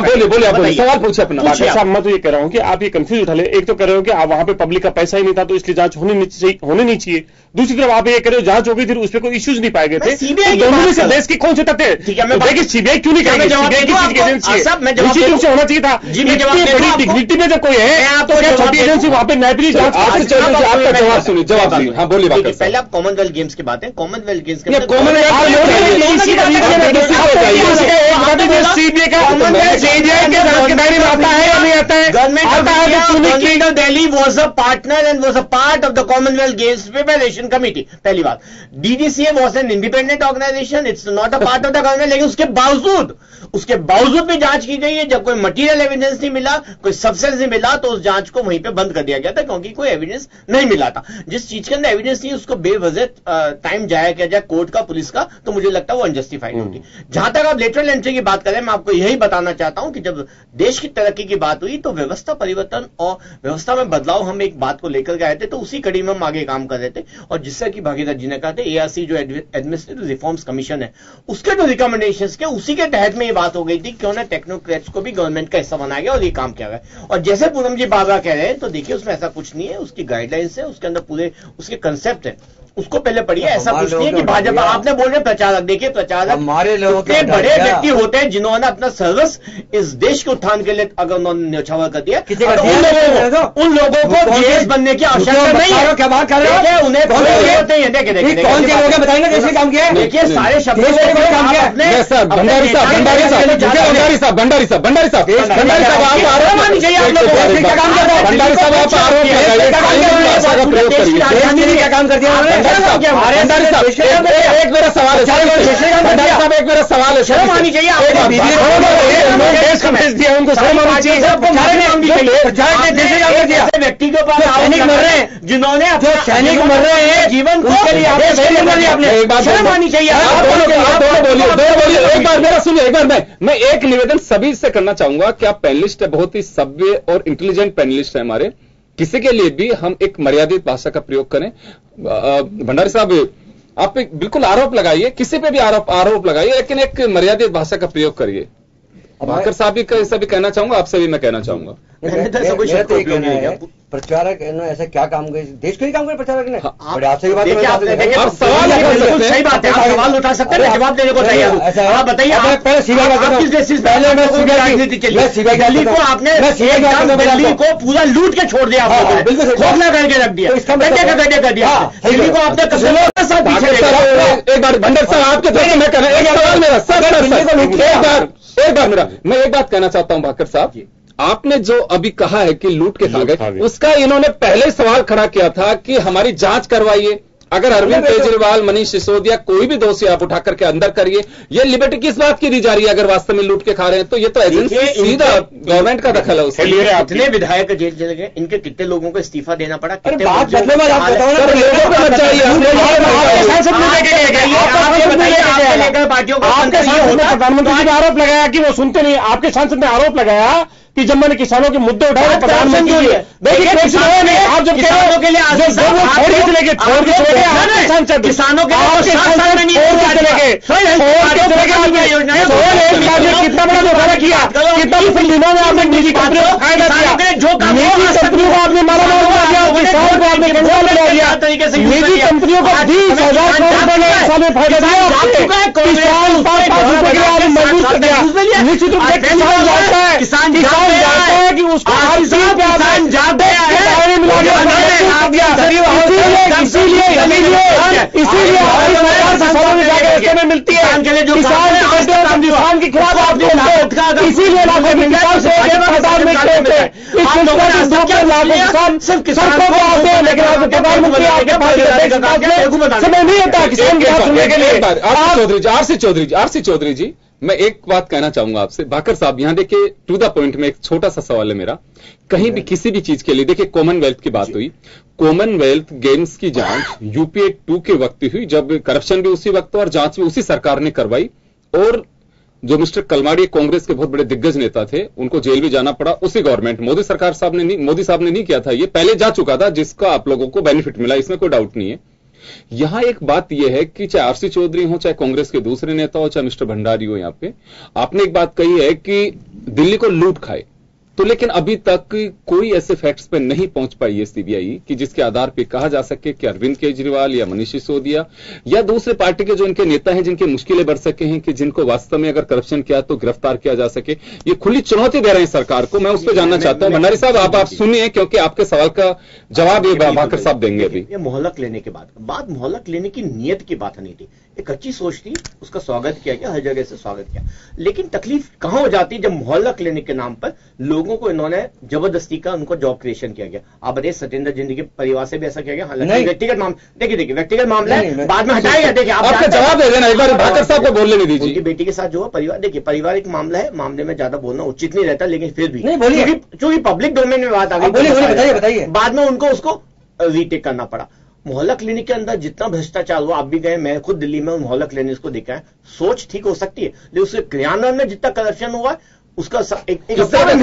S1: बोलिए सवाल पूछे अपना।
S6: भाकर साहब, मैं तो ये कह रहा हूँ कि आप ये कंफ्यूज उठा ले। एक तो कह रहे हो कि आप वहां पे पब्लिक का पैसा ही नहीं था तो इसलिए जांच होनी नहीं चाहिए, दूसरी तरफ आप ये कह रहे हो जांच हो गई थी उस पर कोई इश्यूज नहीं पाए गए थे। दोनों में से देश की कौन से तथ्य? देखिए, सीबीआई क्यों नहीं करेगी? सीबीआई की एजेंसी से होना चाहिए था। बड़ी डिग्निटी में जब कोई है तो क्या छोटी एजेंसी वहां पे न्यायिक जांच?
S1: आपका जवाब सुनिए, जवाब सुनिए। हाँ बोलिए।
S5: पहले आप कॉमनवेल्थ गेम्स की बात है, कॉमनवेल्थ गेम्स के new Delhi was a partner and was a part of the commonwealth games preparation committee. पहली बात, DGCA was an independent organisation, it's not a part of the government, लेकिन उसके बावजूद भी जांच की गई है। जब कोई मटीरियल एविडेंस नहीं मिला, कोई सब्सटेंस नहीं मिला, तो उस जांच को वहीं पे बंद कर दिया गया था, क्योंकि कोई एविडेंस नहीं मिला था। जिस चीज के अंदर एविडेंस नहीं, उसको बेवजह टाइम जाया किया जाए कोर्ट का, पुलिस का, तो मुझे लगता है वो अनजस्टिफाइड होती। जहां तक आप लेटरल एंट्री की बात करें, मैं आपको यही बताना चाहता हूं कि जब देश की तरक्की की बात हुई तो व्यवस्था परिवर्तन और व्यवस्था में बदलाव हम एक बात को लेकर गए थे, तो उसी कड़ी में हम आगे काम कर रहे थे। और जिससे कि भागीरथ जी ने कहा था, एआरसी जो एडमिनिस्ट्रेटिव रिफॉर्म्स कमीशन है, उसके जो रिकमेंडेशंस के, उसी के तहत में ये बात हो गई थी, क्यों ना टेक्नोक्रेट्स को भी गवर्नमेंट का हिस्सा बनाया गया और ये काम किया गया। और जैसे पूनम जी बाबा कह रहे हैं, तो देखिए उसमें ऐसा कुछ नहीं है, उसकी गाइडलाइंस है, उसके अंदर पूरे उसके कंसेप्ट है, उसको पहले पढ़िए। ऐसा कुछ नहीं है कि भाजपा, आपने बोल रहे प्रचारक, देखिए प्रचारक
S4: हमारे लोगों
S5: के बड़े व्यक्ति होते हैं जिन्होंने अपना सर्वस्व इस देश के उत्थान के लिए अगर उन्होंने न्यौछावर कर दिया, उन लोगों को जीएस बनने की आवश्यकता नहीं है।
S7: क्या बात कर रहे हो?
S5: उन्हें कौन से लोग बताएंगे कैसे काम किया? देखिए सारे शब्दों से काम किया।
S1: भंडारी साहब
S5: मानी चाहिए आप लोग क्या काम कर रहे हैं?
S1: भंडारी साहब आप आरोप
S5: क्या काम कर दिया
S1: एक मेरा सवाल है, भंडारी साहब एक मेरा सवाल है,
S5: शर्म आनी चाहिए ऐसे व्यक्ति के पास सैनिक मर रहे हैं, जिन्होंने सैनिक मर रहे हैं जीवन को, शर्म आनी चाहिए।
S1: बोलिए एक बार मेरा सुनिए, एक बार मैं एक निवेदन सभी से करना चाहूंगा कि आप पैनलिस्ट है, बहुत ही सभ्य और इंटेलिजेंट पैनलिस्ट है हमारे, किसी के लिए भी हम एक मर्यादित भाषा का प्रयोग करें। भंडारी साहब आप बिल्कुल आरोप लगाइए, किसी पे भी आरोप लगाइए, लेकिन एक मर्यादित भाषा का प्रयोग करिए। भाकर साहब भी भी कहना चाहूंगा, आपसे भी मैं कहना चाहूंगा।
S4: प्रचारक ऐसा क्या काम करे, देश के लिए काम करे प्रचारक ने? आपसे
S5: सही बात है, आप सवाल उठा सकते हैं, जवाब देने को तैयार हूं। आप बताइए, राजनीति चलिए, दिल्ली को आपने दिल्ली को पूरा लूट के छोड़ दिया, खोखला करके रख दिया, गड्ढे कर दिया दिल्ली को आपने।
S1: एक बार भंडारी साहब आपके तरफ से मैं कहना, एक सवाल मेरा मैं एक बात कहना चाहता हूं भाकर साहब, आपने जो अभी कहा है कि लूट के खा गए, उसका इन्होंने पहले सवाल खड़ा किया था कि हमारी जांच करवाइए, अगर अरविंद केजरीवाल, मनीष सिसोदिया कोई भी दोषी आप उठा करके अंदर करिए। ये लिबर्टी किस बात की दी जा रही है? अगर वास्तव में लूट के खा रहे हैं तो ये तो एजेंसी सीधा गवर्नमेंट का दखल है उसके लिए।
S5: कितने विधायक जेल चले गए, इनके कितने लोगों को इस्तीफा देना पड़ा?
S7: प्रधानमंत्री ने आरोप लगाया कि वो सुनते नहीं, आपके सांसद ने आरोप लगाया कि जब मैंने किसानों के मुद्दे उठाए प्रधानमंत्री आप जब किसानों के लिए किसानों के कितना बड़ा घोटाला किया, कितना मुस्लिम दिनों में आपने निजी कंपनियों को फायदा दिया, निजी कंपनियों को आपने मालामाल बना दिया, किसानों को आपने कंट्रोल में दिया, निजी कंपनियों को 20,000 करोड़ रुपए साल में फायदा दिया, किसान 5-5 रुपए के लिए आपने मजबूत कर दिया। निश्चित रूप से किसान जानता है, किसान जानता है कि उसको किसान जानते हैं, इसीलिए में मिलती है किसान के खिलाफ आप इसीलिए समय नहीं होता किसान के साथ सुनने के लिए।
S1: आरसी चौधरी जी, मैं एक बात कहना चाहूंगा आपसे। भाकर साहब यहाँ देखिए, टू द पॉइंट में एक छोटा सा सवाल है मेरा। कहीं भी किसी भी चीज के लिए देखिए, कॉमनवेल्थ की बात हुई, कॉमनवेल्थ गेम्स की जांच यूपीए 2 के वक्त हुई, जब करप्शन भी उसी वक्त और जांच भी उसी सरकार ने करवाई, और जो मिस्टर कलमाड़ी कांग्रेस के बहुत बड़े दिग्गज नेता थे, उनको जेल भी जाना पड़ा उसी गवर्नमेंट। मोदी साहब ने नहीं किया था, ये पहले जा चुका था, जिसका आप लोगों को बेनिफिट मिला, इसमें कोई डाउट नहीं है। यहां एक बात यह है कि चाहे आरसी चौधरी हो, चाहे कांग्रेस के दूसरे नेता हो, चाहे मिस्टर भंडारी हो, यहां पे आपने एक बात कही है कि दिल्ली को लूट खाए, तो लेकिन अभी तक कोई ऐसे फैक्ट्स पे नहीं पहुंच पाई है सीबीआई कि जिसके आधार पे कहा जा सके कि अरविंद केजरीवाल या मनीष सिसोदिया या दूसरे पार्टी के जो इनके नेता हैं, जिनकी मुश्किलें बढ़ सके हैं, कि जिनको वास्तव में अगर करप्शन किया तो गिरफ्तार किया जा सके। ये खुली चुनौती दे रहे हैं सरकार को, मैं उस पर जानना चाहता हूं। भंडारी साहब आप सुनिए, क्योंकि आपके सवाल का जवाब ये भाकर साहब देंगे अभी।
S5: ये मोहलक लेने के बाद मोहलक लेने की नीयत की बात नहीं थी। एक अच्छी सोच थी, उसका स्वागत किया गया, हर जगह से स्वागत किया। लेकिन तकलीफ कहां हो जाती जब मोहल्ला क्लिनिक के नाम पर लोगों को इन्होंने जबरदस्ती का उनको जॉब क्रिएशन किया गया। आप बताइए सत्येंद्र जैन के परिवार से भी ऐसा किया गया? हालांकि व्यक्तिगत मामला, देखिए व्यक्तिगत मामला है, बाद में हटाएगा। देखिए आपका
S1: जवाब दे देना, एक बार भाकर साहब को बोलने नहीं दीजिए।
S5: उनकी बेटी के साथ जो है परिवार, देखिए पारिवारिक मामला है, मामले में ज्यादा बोलना उचित नहीं रहता, लेकिन फिर भी चूंकि पब्लिक डोमेन में बात आ गई,
S7: बताइए।
S5: बाद में उनको उसको रीटेक करना पड़ा। मोहल्ला क्लिनिक के अंदर जितना भ्रष्टाचार हुआ, आप भी गए, मैं खुद दिल्ली में मोहल्ला क्लिनिक को देखा है। सोच ठीक हो सकती है, लेकिन उसके क्रियान्वयन में जितना करप्शन हुआ उसका
S1: किस तरह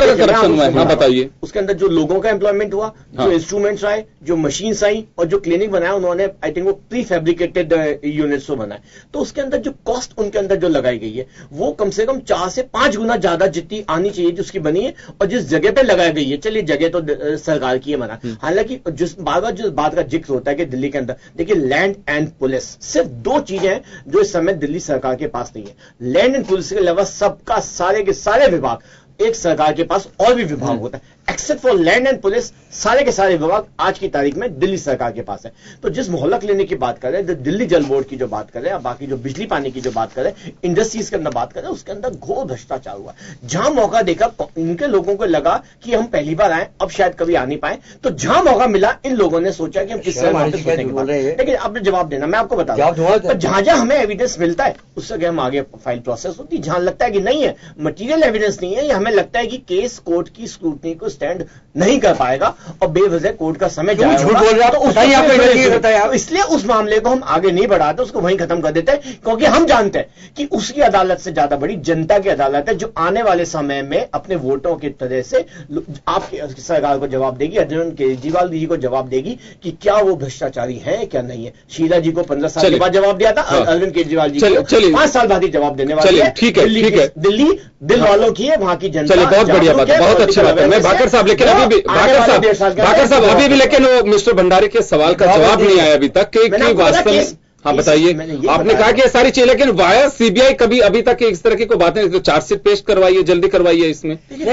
S1: का करप्शन हुआ है बताइए।
S5: उसके अंदर जो लोगों का एम्प्लॉयमेंट हुआ, जो इंस्ट्रूमेंट्स आए, जो मशीन्स आई और जो क्लिनिक बनाया उन्होंने, आई थिंक वो प्री फैब्रिकेटेड यूनिट्स को बनाए, तो उसके अंदर जो कॉस्ट उनके अंदर जो लगाई गई है वो कम से कम 4 से 5 गुना ज्यादा जितनी आनी चाहिए जो उसकी बनी है और जिस जगह पे लगाई गई है। चलिए जगह तो सरकार की है बना, हालांकि जिस बार बार जिस बात का जिक्र होता है कि दिल्ली के अंदर देखिए लैंड एंड पुलिस, सिर्फ 2 चीजें हैं जो इस समय दिल्ली सरकार के पास नहीं है। लैंड एंड पुलिस के अलावा सबका सारे के सारे विभाग, एक सरकार के पास और भी विभाग होता है, except for land and police सारे के सारे विभाग आज की तारीख में दिल्ली सरकार के पास है। तो जिस मोहल्ला क्लिनिक की बात कर रहे हैं, दिल्ली जल बोर्ड की जो बात कर रहे हैं, बाकी जो बिजली पानी की जो बात कर रहे हैं, इंडस्ट्रीज के अंदर बात कर रहे हैं, उसके अंदर घोर भ्रष्टाचार हुआ। जहां मौका देखा इनके लोगों को लगा कि हम पहली बार आए, अब शायद कभी आ नहीं पाए, तो जहां मौका मिला इन लोगों ने सोचा कि हम किस तरह लेकिन आपने जवाब देना, मैं आपको बता दूं, जहां जहां हमें एविडेंस मिलता है उससे आगे हम आगे फाइल प्रोसेस होती है। जहां लगता है कि नहीं है, मटीरियल एविडेंस नहीं है, या हमें लगता है कि केस कोर्ट की स्क्रूटनी को स्टैंड नहीं कर पाएगा और बेवजह कोर्ट का समय
S7: झूठ बोल रहा,
S5: तो इसलिए उस मामले को हम आगे नहीं बढ़ाते, उसको वहीं खत्म कर देते हैं, क्योंकि हम जानते हैं कि उसकी अदालत से ज्यादा बड़ी जनता की अदालत है, जो आने वाले समय में अपने वोटों की तरह से आपकी सरकार को जवाब देगी, अरविंद केजरीवाल जी को जवाब देगी कि क्या वो भ्रष्टाचारी है क्या नहीं है। शीला जी को 15 साल के बाद जवाब दिया था, अरविंद केजरीवाल जी को 5 साल बाद ही जवाब देने वाले हैं।
S1: ठीक है,
S5: दिल्ली दिल वालों की है, वहां की जनता।
S1: बहुत बढ़िया बात है, बहुत अच्छी बात है। मैं भाकर साहब, लेकिन अभी भी भाकर साहब अभी भी, लेकिन वो मिस्टर भंडारी के सवाल का जवाब नहीं आया अभी तक कि वास्तव में, हाँ बताइए, आपने कहा कि ये सारी चीजें, लेकिन वाया सीबीआई कभी अभी तक इस तरह की कोई बातें, तो चार्जशीट पेश करवाइए, जल्दी करवाइए इसमें।
S5: जब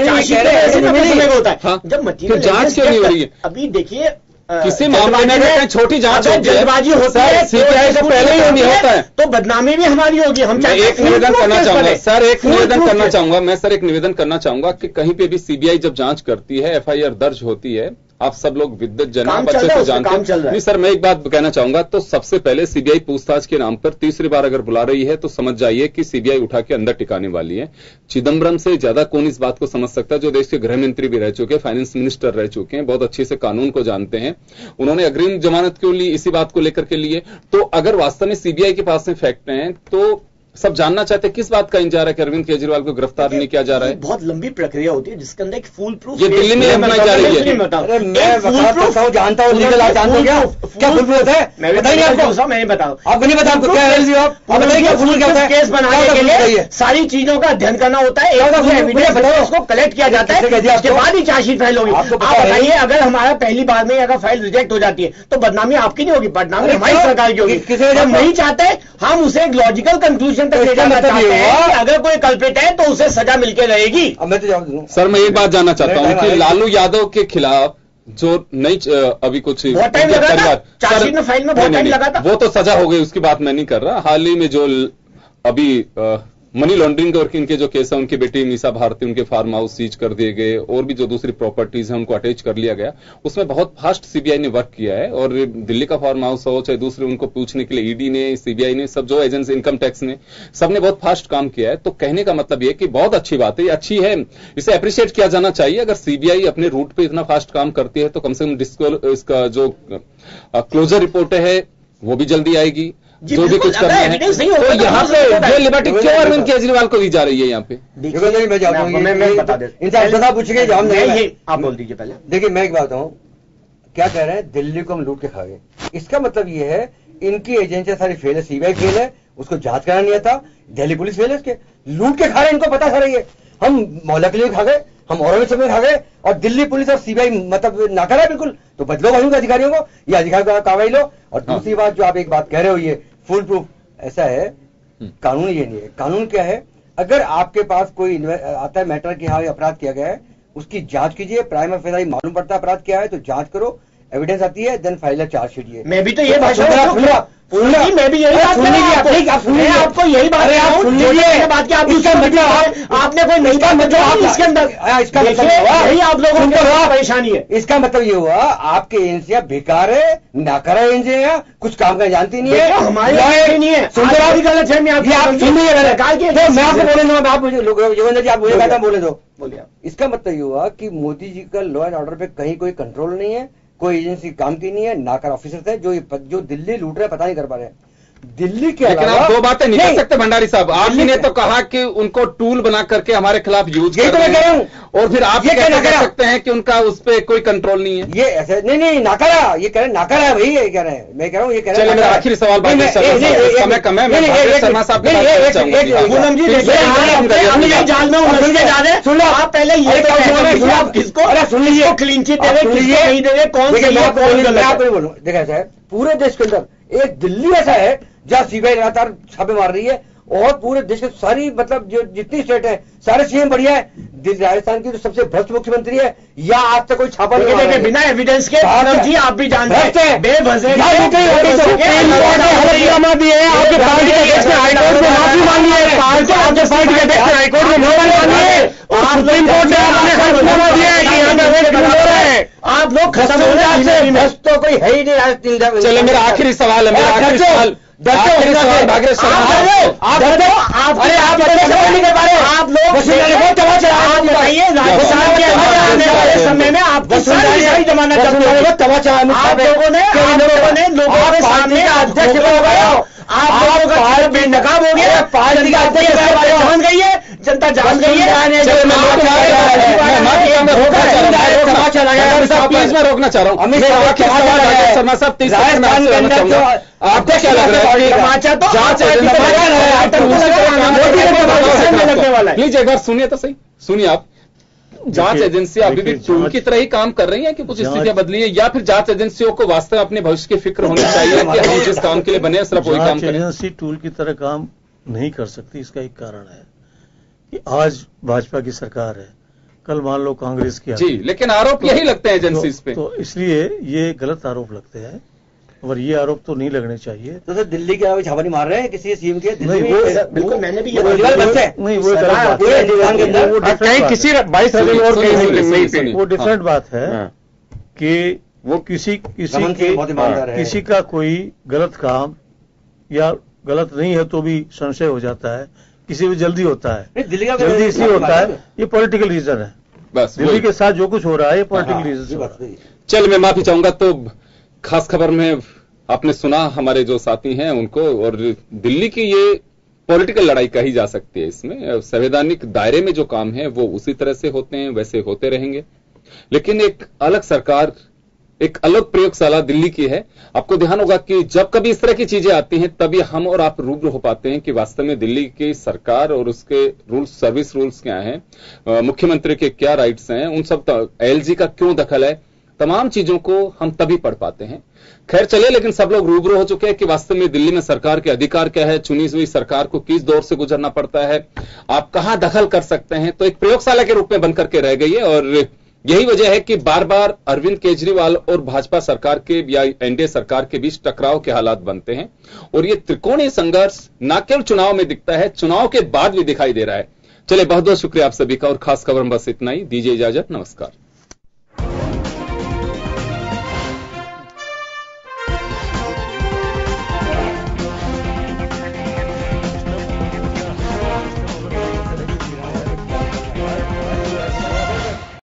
S1: जांच क्यों नहीं हो रही है?
S5: अभी देखिए
S1: किसी मामले में छोटी जांच
S5: जल्दबाजी होती है,
S1: सीबीआई से पहले ही नहीं होता है,
S5: तो बदनामी भी हमारी होगी। हम
S1: एक निवेदन करना चाहूंगा सर, एक निवेदन करना चाहूंगा मैं सर, एक निवेदन करना चाहूंगा कि कहीं पे भी सीबीआई जब जांच करती है, एफआईआर दर्ज होती है, आप सब लोग विद्युत जन अच्छे से जानते हैं। नहीं सर, मैं एक बात कहना चाहूंगा, तो सबसे पहले सीबीआई पूछताछ के नाम पर तीसरी बार अगर बुला रही है तो समझ जाइए कि सीबीआई उठा के अंदर टिकाने वाली है। चिदम्बरम से ज्यादा कौन इस बात को समझ सकता है, जो देश के गृह मंत्री भी रह चुके हैं, फाइनेंस मिनिस्टर रह चुके हैं, बहुत अच्छे से कानून को जानते हैं। उन्होंने अग्रिम जमानत क्यों ली, इसी बात को लेकर के लिए। तो अगर वास्तव में सीबीआई के पास में फैक्ट हैं तो सब जानना चाहते हैं किस बात का इंतजार है कि अरविंद केजरीवाल को गिरफ्तार नहीं किया जा रहा है।
S5: बहुत लंबी प्रक्रिया होती है जिसके अंदर एक फुल प्रूफ,
S1: ये दिल्ली में बनाई जा रही है।
S7: मैं जानता हूँ, लीगल आप जानते हो क्या फुल प्रूफ है?
S5: बताइए आपको, मैं नहीं बताऊँ,
S7: आपको नहीं बताऊँ क्या बताइए, क्या फुल क्या होता है?
S5: केस बनाने के लिए सारी चीजों का अध्ययन करना होता है, उसको कलेक्ट किया जाता है, उसके बाद ही चार्जशीट फाइल होगी। आप बताइए, अगर हमारा पहली बार में अगर फाइल रिजेक्ट हो जाती है तो बदनामी आपकी नहीं होगी, बदनामी हमारी सरकार की होगी। हम नहीं चाहते, हम उसे एक लॉजिकल कंक्लूजन तक ले जाना चाहते हैं कि अगर कोई कल्प्रिट है तो उसे सजा मिलके रहेगी।
S7: अब मैं तो जवाब दूं
S1: सर, मैं एक बात जानना चाहता हूं कि लालू यादव के खिलाफ जो नई अभी कुछ
S5: बहुत टाइम लगा था, चार्जशीट में फाइल में बहुत टाइम लगा था,
S1: वो तो सजा हो गई, उसकी बात मैं नहीं कर रहा। हाल ही में जो अभी मनी लॉन्ड्रिंग और इनके जो केस है, उनकी बेटी मीसा भारती, उनके फार्म हाउस सीज कर दिए गए और भी जो दूसरी प्रॉपर्टीज हैं उनको अटैच कर लिया गया, उसमें बहुत फास्ट सीबीआई ने वर्क किया है। और दिल्ली का फार्म हाउस हो चाहे दूसरे, उनको पूछने के लिए ईडी ने, सीबीआई ने, सब जो एजेंसी, इनकम टैक्स ने, सबने बहुत फास्ट काम किया है। तो कहने का मतलब यह कि बहुत अच्छी बात है, अच्छी है, इसे अप्रिशिएट किया जाना चाहिए। अगर सीबीआई अपने रूट पे इतना फास्ट काम करती है तो कम से कम इसका जो क्लोजर रिपोर्ट है वो भी जल्दी आएगी, जो भी कुछ करना है। तो यहाँ पे ये लिबर्टी क्यों अरविंद केजरीवाल को दी जा रही है यहाँ पे?
S7: मैं बता देता, पूछेंगे जवाब नहीं,
S5: आप बोल दीजिए पहले।
S7: देखिए मैं एक बात बताऊं, क्या कह रहे हैं, दिल्ली को हम लूट के खा गए। इसका मतलब ये है इनकी एजेंसियां सारी फेल है, सीबीआई फेल है, उसको जांच कराना नहीं आता, दिल्ली पुलिस फेल है, इसके लूट के खा रहे हैं, इनको पता सारा ये। हम मोहल्ला के लिए खा गए, हम औरंगाबाद में खा गए, और दिल्ली पुलिस और सीबीआई मतलब नाकारा है बिल्कुल। तो बदलो भाई अधिकारियों को, या अधिकारी कार्रवाई लो। और दूसरी बात जो आप एक बात कह रहे हो, ये फुल प्रूफ ऐसा है, कानून ये नहीं है। कानून क्या है, अगर आपके पास कोई आता है मैटर कि हाँ अपराध किया गया है, उसकी जांच कीजिए, प्राइमा फेसाई मालूम पड़ता है अपराध क्या है तो जांच करो,
S4: एविडेंस आती है, देन फाइल चार्जशीट। ये
S5: मैं भी तो ये भाषा मैं भी यही बात मैं आपको यही बात बात की आप इसका मतलब आपने कोई नहीं का मतलब इसके अंदर इसका यही आप लोगों को परेशानी है।
S4: इसका मतलब ये हुआ आपके एजेंसियां बेकार है, नाकारा एजेंसियां, कुछ काम का जानती नहीं है,
S5: हमारी नहीं है। सुंदर गलत है, मैं आपको बोलूंगा, आप
S4: योगेंद्र जी आप मुझे कहता बोले दो, बोलिए। इसका मतलब ये हुआ कि मोदी जी का लॉ एंड ऑर्डर पे कहीं कोई कंट्रोल नहीं है, कोई एजेंसी काम की नहीं है, नाकर ऑफिसर थे जो दिल्ली लूट रहे पता नहीं कर पा रहे। दिल्ली के
S1: लेकिन आप दो बातें नहीं कर सकते भंडारी साहब। आपने तो कहा कि उनको टूल बना करके हमारे खिलाफ यूज कर रहे हैं, और फिर आप ये कैसे कह सकते हैं कि उनका उस पर कोई कंट्रोल नहीं है?
S4: ये ऐसे नहीं नाकारा, ये कह रहे नाकारा है भाई, ये कह रहे हैं, मैं कह रहा हूँ ये कह रहे हैं।
S1: चलिए मेरा आखिरी सवाल समय कम है, मैं शर्मा साहब की बात चाहूंगा।
S5: सुन लो आप पहले ये किसको सुन लीजिए, क्लीन चिट दे रहे नहीं दे रहे, कौन
S4: बोलूँ। देखा जाए पूरे देश के अंदर एक दिल्ली ऐसा है जहां सीबीआई लगातार छापे मार रही है, और पूरे देश के सारी मतलब जो जितनी स्टेट है सारे सीएम बढ़िया है। राजस्थान की जो सबसे भ्रष्ट मुख्यमंत्री है, या आज तक कोई छापा नहीं
S5: देखे बिना एविडेंस के जी, आप भी जानते हैं बेवजह
S7: आपके पार्टी के अध्यक्ष ने हाईकोर्ट में माफी मांगी है, आपके पार्टी के अध्यक्ष ने हाईकोर्ट में माफी मांगी है, सुप्रीम कोर्ट ने राजीनामा दिया है कि यहाँ पे
S5: आप लोग खत्म हो जाए,
S4: भ्रष्ट तो कोई है ही नहीं।
S1: चलिए मेरा आखिरी सवाल है, मेरा आखिरी सवाल भागीरथ शर्मा,
S5: आप बताइए राजस्थान के अंदर आने वाले समय में आपको सारी जमानत आप लोगों ने लोगों के सामने अध्यक्ष आप लोगों का बेनकाब हो गया, पार्टी का अध्यक्ष जान गई है, जनता जान गई है।
S1: प्लीज मैं रोकना चाह रहा हूँ शर्मा साहब, 30 सेकंड में आपसे रहना चाहूंगा। आपको क्या लग रहा है? प्लीज एक बार सुनिए तो सही, सुनिए आप। जांच एजेंसियां अभी भी टूल की तरह ही काम कर रही हैं कि कुछ स्थितियां बदली है, या फिर जांच एजेंसियों को वास्तव में अपने भविष्य की फिक्र होनी चाहिए कि हम जिस काम के लिए बने सिर्फ वही काम करें?
S3: एजेंसी टूल की तरह काम नहीं कर सकती। इसका एक कारण है कि आज भाजपा की सरकार है, कल मान लो कांग्रेस की।
S1: जी, लेकिन आरोप यही लगते हैं एजेंसीज पे,
S3: तो इसलिए ये गलत आरोप लगते हैं, और ये आरोप तो नहीं लगने चाहिए।
S4: तो सर दिल्ली के अलावा छापा नहीं मार रहे हैं किसी सीएम के?
S5: बिल्कुल मैंने भी
S3: नहीं, वो डिफरेंट बात है कि वो किसी का कोई गलत काम या गलत नहीं है तो भी संशय हो जाता है, किसी भी जल्दी होता है, जल्दी इसलिए होता है, ये पॉलिटिकल रीजन है। बस दिल्ली के साथ जो कुछ हो रहा है ये पॉलिटिकल रीजन।
S1: चल मैं माफी चाहूंगा। तो खास खबर में आपने सुना हमारे जो साथी हैं उनको, और दिल्ली की ये पॉलिटिकल लड़ाई कही जा सकती है। इसमें संवैधानिक दायरे में जो काम है वो उसी तरह से होते हैं, वैसे होते रहेंगे, लेकिन एक अलग सरकार, एक अलग प्रयोगशाला दिल्ली की है। आपको ध्यान होगा कि जब कभी इस तरह की चीजें आती हैं तभी हम और आप रूबरू हो पाते हैं कि वास्तव में दिल्ली की सरकार और उसके रूल्स, सर्विस रूल्स क्या हैं, मुख्यमंत्री के क्या राइट्स हैं, उन सब, एलजी का क्यों दखल है, तमाम चीजों को हम तभी पढ़ पाते हैं। खैर चले, लेकिन सब लोग रूबरू हो चुके हैं कि वास्तव में दिल्ली में सरकार के अधिकार क्या है, चुनी हुई सरकार को किस दौर से गुजरना पड़ता है, आप कहां दखल कर सकते हैं, तो एक प्रयोगशाला के रूप में बनकर के रह गई है। और यही वजह है कि बार बार अरविंद केजरीवाल और भाजपा सरकार के या एनडीए सरकार के बीच टकराव के हालात बनते हैं, और ये त्रिकोणीय संघर्ष न केवल चुनाव में दिखता है, चुनाव के बाद भी दिखाई दे रहा है। चले, बहुत बहुत शुक्रिया आप सभी का, और खास खबर में बस इतना ही। दीजिए इजाजत, नमस्कार।